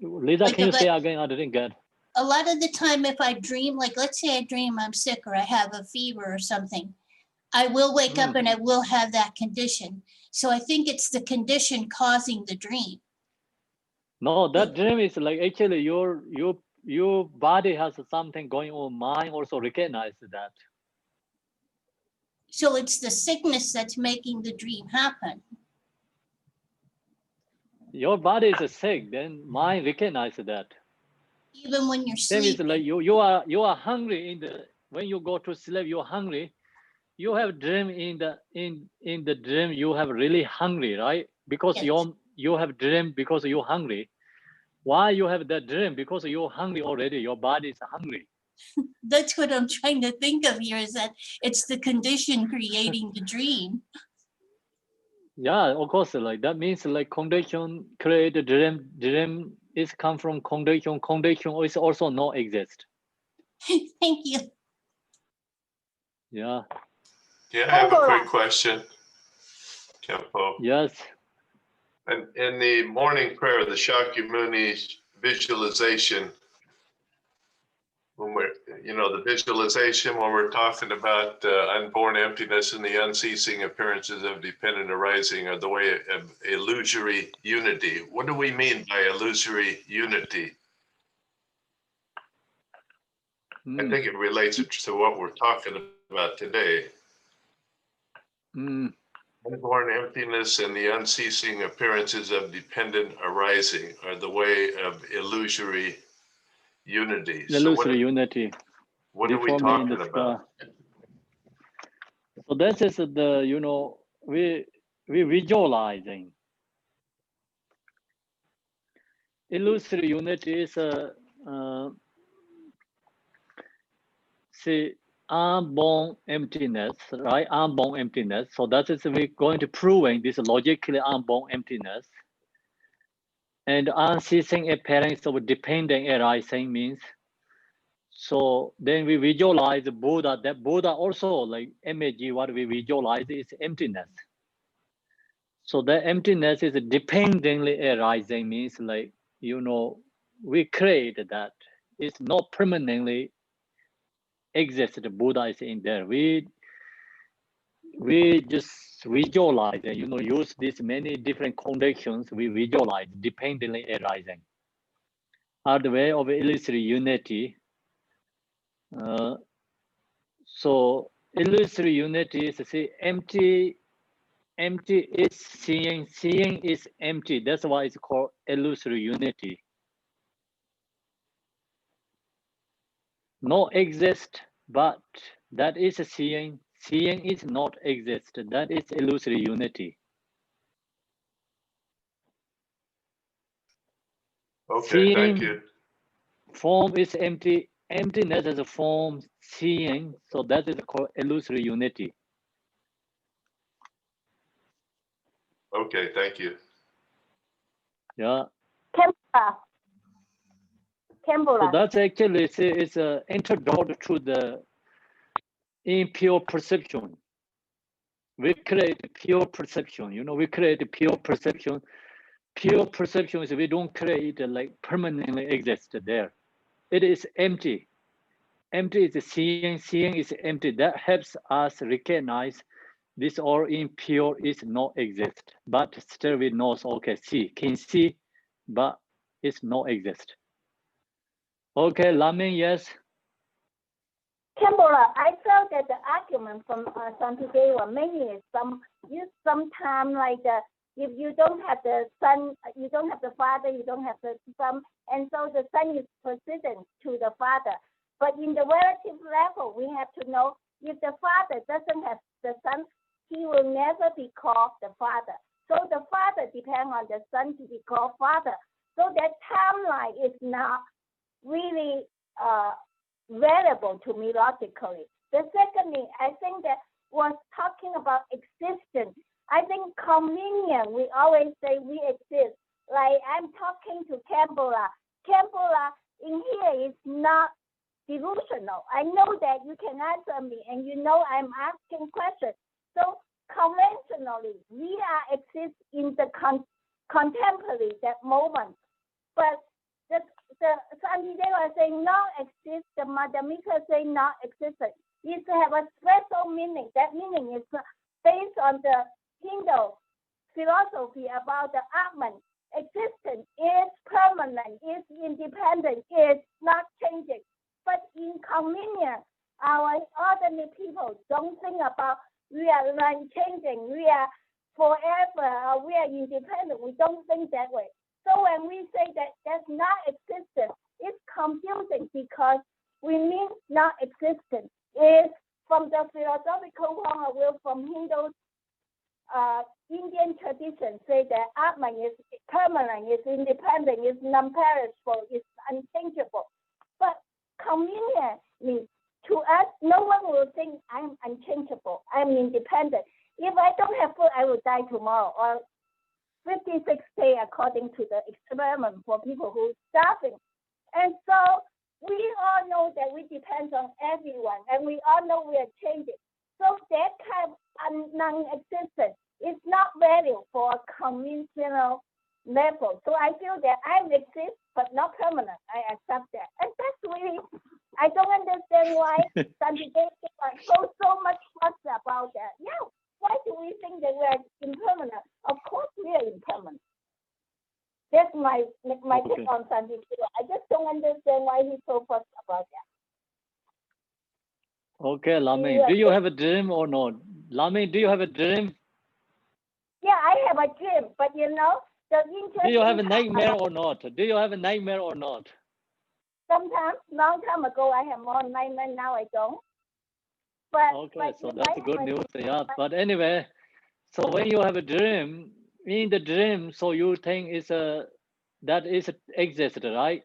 Lisa,
Like
can you
if
say again? I didn't get.
a lot of the time, if I dream, like let's say I dream I'm sick or I have a fever or something, I will wake up and I will have that condition. So I think it's the condition causing the dream.
No, that dream is like actually your body has something going on. Mind also recognize that.
So it's the sickness that's making the dream happen.
Your body is sick, then mind recognize that.
Even when you're
Same is
sleeping.
like you are hungry in the when you go to sleep, you're hungry. You have dream in the dream you have really hungry, right? Because
Yes.
you have dream because you're hungry. Why you have that dream? Because you're hungry already. Your body is hungry.
That's what I'm trying to think of here, is that it's the condition creating the dream.
Yeah, of course. Like that means like condition create the dream. Dream is come from condition. Condition is also not exist.
Thank you.
Yeah.
Yeah, I have a quick question, Khenpo.
Yes.
And in the morning prayer, the Shakyamuni's visualization, when we're, the visualization, when we're talking about unborn emptiness and the unceasing appearances of dependent arising, or the way of illusory unity. What do we mean by illusory unity? I think it relates to what we're talking about today. Unborn emptiness and the unceasing appearances of dependent arising are the way of illusory unity.
Illusory unity.
What are we
Before me in
talking
the
about?
So this is the, you know, we visualizing. Illusory unity is a see unborn emptiness, right? Unborn emptiness. So that is we're going to proving this logically unborn emptiness. And unceasing appearance of dependent arising means. So then we visualize Buddha. That Buddha also like image. What we visualize is emptiness. So the emptiness is dependently arising means like, you know, we create that. It's not permanently exist. The Buddha is in there. We just visualize and, you know, use these many different conditions. We visualize dependently arising. Are the way of illusory unity. So illusory unity is see empty. Empty is seeing. Seeing is empty. That's why it's called illusory unity. No exist, but that is seeing. Seeing is not exist. That is illusory unity.
Okay,
seeing,
thank you.
Form is empty. Emptiness is a form. Seeing. So that is called illusory unity.
Okay, thank you.
Yeah.
Khenpo.
So that's actually it's an antidote to the impure perception. We create pure perception. You know, we create pure perception. Pure perception is we don't create like permanently exist there. It is empty. Empty is seeing. Seeing is empty. That helps us recognize this all impure is not exist. But still we know, okay, can see, but it's not exist. Okay, Lamin, yes.
Khenpo, I felt that the argument from Shantideva mainly is sometimes like if you don't have the son, you don't have the father, you don't have the son, and so the son is persistent to the father. But in the relative level, we have to know if the father doesn't have the son, he will never be called the father. So the father depends on the son to be called father. So that timeline is not really variable to me logically. The second thing, I think that was talking about existence. I think convenient, we always say we exist. Like I'm talking to Khenpo. Khenpo in here is not delusional. I know that you can answer me and you know I'm asking questions. So conventionally, we are exist in the contemporary that moment. But the Shantideva saying not exist, the Madhyamika saying not existent. It have a special meaning. That meaning is based on the Hindu philosophy about the Atman. Existence is permanent, is independent, is not changing. But in convenience, our ordinary people don't think about we are non-changing, we are forever, we are independent. We don't think that way. So when we say that that's not existent, it's confusing because we mean not existent. Is from the philosophical point of view, from Hindu Indian tradition, say that Atman is permanent, is independent, is non-perishable, is unchangeable. But convenient means to us, no one will think I'm unchangeable, I'm independent. If I don't have food, I will die tomorrow, or 56 days according to the experiment for people who are starving. And so we all know that we depend on everyone, and we all know we are changing. So that kind of non-existence is not value for a conventional level. So I feel that I exist, but not permanent. I accept that. And that's really, I don't understand why Shantideva so much fuss about that. Yeah, why do we think that we are impermanent? Of course we are impermanent. That's my take on Shantideva. I just don't understand why he's so fussed about that.
Okay, Lami, do you have a dream or not? Lami, do you have a dream?
Yeah, I have a dream, but you know, the interesting
Do you have a
part
nightmare
about
or not? Do you have a nightmare or not?
sometimes, long time ago, I have more nightmare, now I don't. But,
Okay, so
if
that's
I
good
have a
news. Yeah, but anyway, so when you have a dream, in the dream, so you think that is exists, right?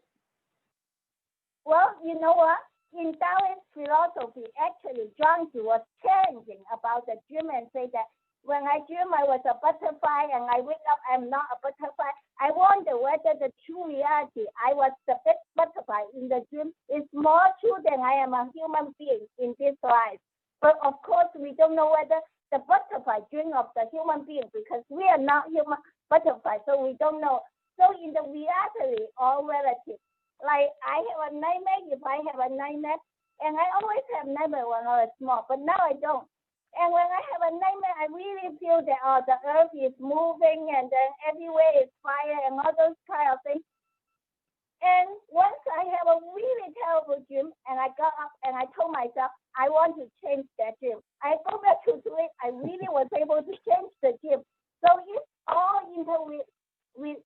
well, you know what? In Taoist philosophy, actually, Zhuangzi was changing about the dream and say that when I dream I was a butterfly and I wake up, I'm not a butterfly. I wonder whether the true reality, I was the big butterfly in the dream, is more true than I am a human being in this life. But of course, we don't know whether the butterfly dream of the human being because we are not human butterfly, so we don't know. So in the reality, all relative. Like I have a nightmare if I have a nightmare, and I always have nightmare when I was small, but now I don't. And when I have a nightmare, I really feel that the earth is moving and then everywhere is fire and all those kind of things. And once I have a really terrible dream, and I got up and I told myself I want to change that dream. I go back to it. I really was able to change the dream. So it's all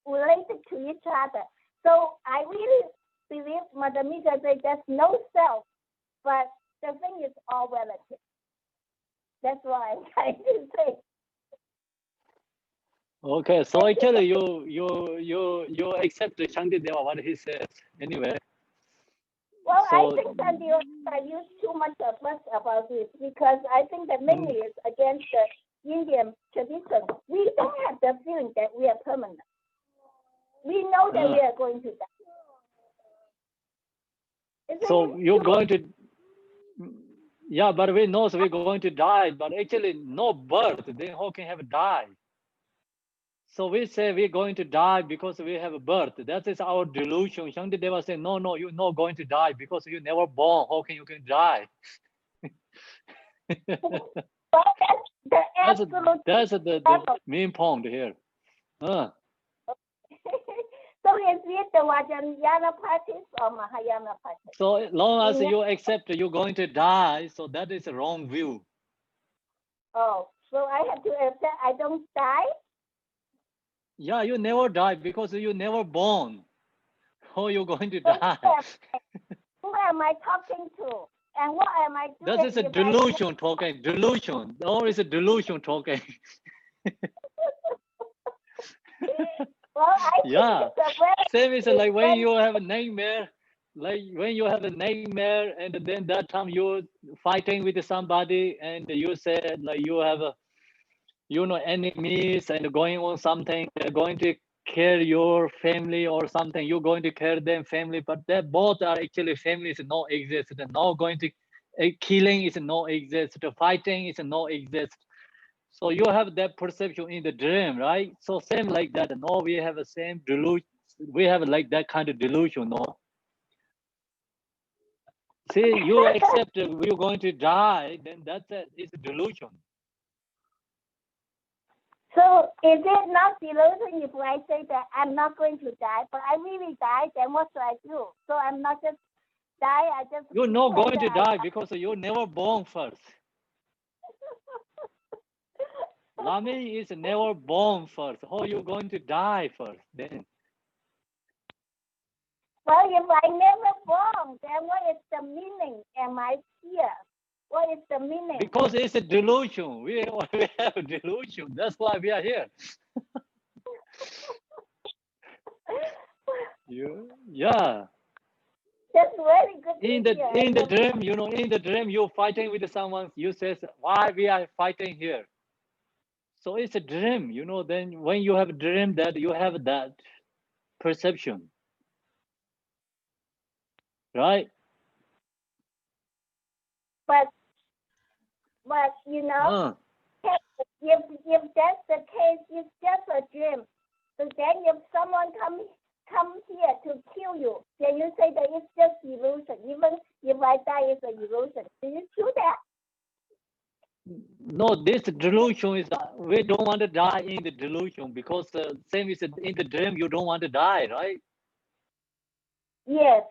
related to each other. So I really believe Mother Mika said there's no self, but the thing is all relative. That's what I'm trying to say.
Okay, so actually you accept Shantideva what he says anyway.
Well,
So-
I think that I use too much fuss about this because I think that mainly is against the Indian tradition. We don't have the feeling that we are permanent. We know that we are going to die. Isn't
So
it
you're
true?
going to, yeah, but we know we're going to die, but actually no birth, then how can have die? So we say we're going to die because we have a birth. That is our delusion. Shantideva said, no, you're not going to die because you never born. How can you can die?
Well, that's the absolute.
That's the main point here.
So is it the Vajrayana practice or Mahayana practice?
So long as
Yeah.
you accept you're going to die, so that is a wrong view.
Oh, so I have to accept I don't die?
Yeah, you never die because you never born. How you going to
So
die?
who am I talking to? And what am I doing?
That is a
if I-
delusion talking. Delusion. Always a delusion talking.
Well, I think
Yeah.
it's a very
Same is like when you have a nightmare, and then that time you're fighting with somebody and you said like you have enemies and going on something, they're going to kill your family or something, you're going to kill them family, but that both are actually families no exist. No going to killing is no exist. Fighting is no exist. So you have that perception in the dream, right? So same like that. No, we have the same delusion. We have like that kind of delusion, no? See, you accept you're going to die, then it's a delusion.
So is it not delusion if I say that I'm not going to die, but I really die, then what should I do? So I'm not just die, I just
You're not
declare
going to
that I
die because you're never born first. Lami is never born first. How you going to die first then?
Well, if I never born, then what is the meaning? Am I here? What is the meaning?
Because it's a delusion. We have a delusion. That's why we are here. Yeah.
That's very good.
In
to
the
hear.
in the dream, in the dream you're fighting with someone. You says why we are fighting here. So it's a dream, then when you have a dream that you have that perception, right?
But if that's the case, it's just a dream. So then if someone comes here to kill you, then you say that it's just illusion. Even if I die, it's an illusion. Do you do that?
No, this delusion is we don't want to die in the delusion because same is in the dream you don't want to die, right?
Yes.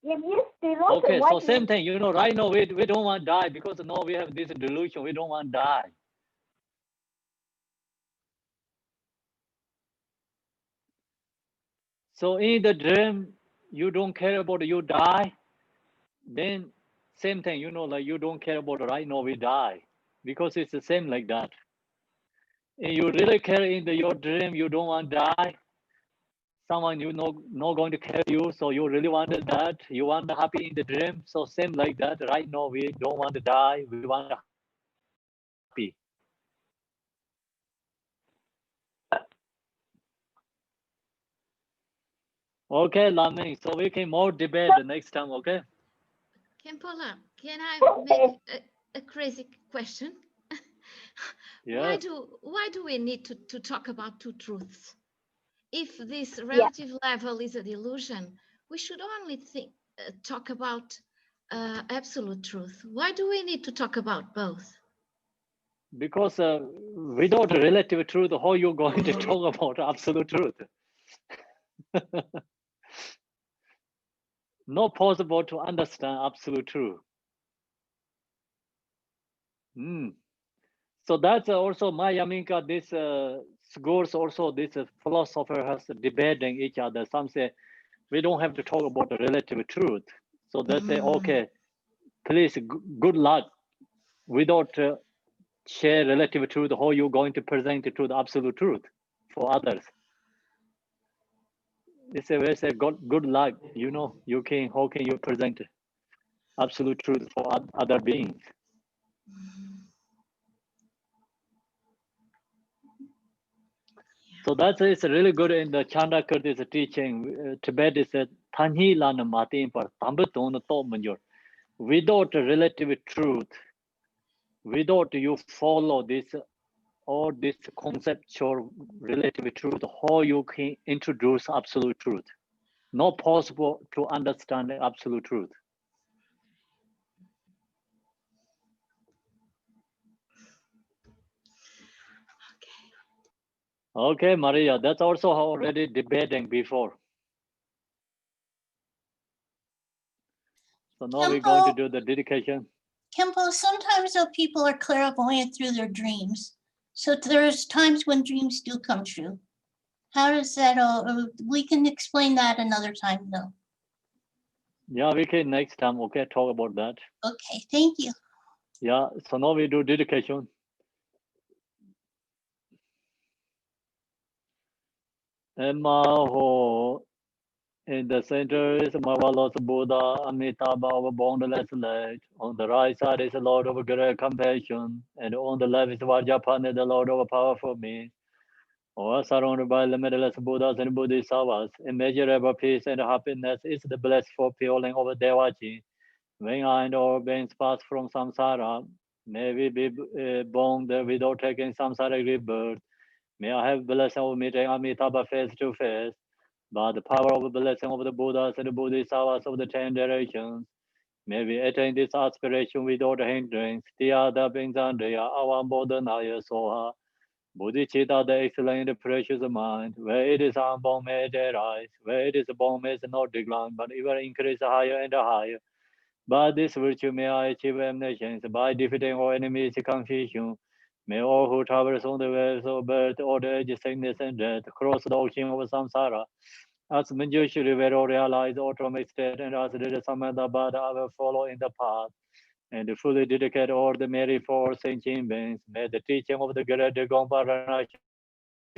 If you delusion,
Okay,
why
so
do
same
you-
thing, right now we don't want to die because now we have this delusion, we don't want to die. So in the dream, you don't care about you die, then same thing, like you don't care about right now we die, because it's the same like that. And you really care in your dream, you don't want to die, someone not going to care you, so you really wanted that, you want to happy in the dream, so same like that, right now we don't want to die, we want to happy. Okay, Laming, so we can more debate the next time, okay?
Khenpo, can I
Okay.
make a crazy question?
Yes.
Why do we need to talk about two truths? If this relative level is a delusion, we should only talk about absolute truth. Why do we need to talk about both?
Because without relative truth, how you going to talk about absolute truth? Not possible to understand absolute truth. So that's also my Yaminka, this schools also, this philosopher has debating each other. Some say, we don't have to talk about the relative truth. So they say, okay, please, good luck. Without share relative truth, how you going to present the truth, absolute truth for others? They say, we say, good luck. How can you present absolute truth for other beings? So that is really good in the Chandrakirti's teaching. Tibet is a Tanhi Lana Matin par Tambaton Tomanjur. Without relative truth, without you follow this or this conceptual relative truth, how you can introduce absolute truth? Not possible to understand the absolute truth. Okay, Maria, that's also already debating before. So now we're going to do the dedication.
Khenpo, sometimes though people are clairvoyant through their dreams. So there's times when dreams do come true. How does that all, we can explain that another time though.
Yeah, we can next time, okay, talk about that.
Okay, thank you.
Yeah, so now we do dedication. Emaho, in the center is marvelous Buddha, Amitabha of boundless light. On the right side is the Lord of great compassion, and on the left is Vajrapani, the Lord of powerful means. All surrounded by limitless Buddhas and Bodhisattvas, immeasurable peace and happiness is the blissful feeling of Devachi. When I and all beings pass from samsara, may we be born without taking samsara rebirth. May I have blessing of meeting Amitabha face to face. By the power of blessing of the Buddhas and the Bodhisattvas of the 10 directions, may we attain this aspiration without hindrance. Tiyada Bingzandriya, our Bodhanaya Soha. Bodhicitta, the excellent precious mind, where it is unborn may it arise, where it is born may it not decline, but ever increase higher and higher. By this virtue may I achieve omniscience, by defeating all enemies confusion. May all who traverse on the ways of birth, old age, sickness, and death, cross the ocean of samsara. As Manjushri will realize automatic state, and as did Samadabhada, I will follow in the path, and fully dedicate all the merry for sentient beings. May the teaching of the great Gompa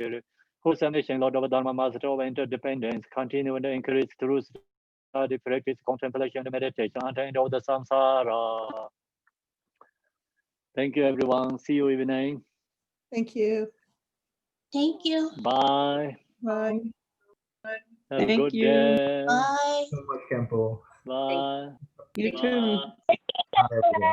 Ranashiri, whose mission, Lord of Dharma, Master of Interdependence, continue to increase through study, practice, contemplation, and meditation, until end of the samsara. Thank you, everyone. See you evening.
Thank you.
Thank you.
Bye.
Bye.
Have a
Thank
good
you.
day.
Bye.
So much, Khenpo.
Bye.
You too.
Bye, everyone.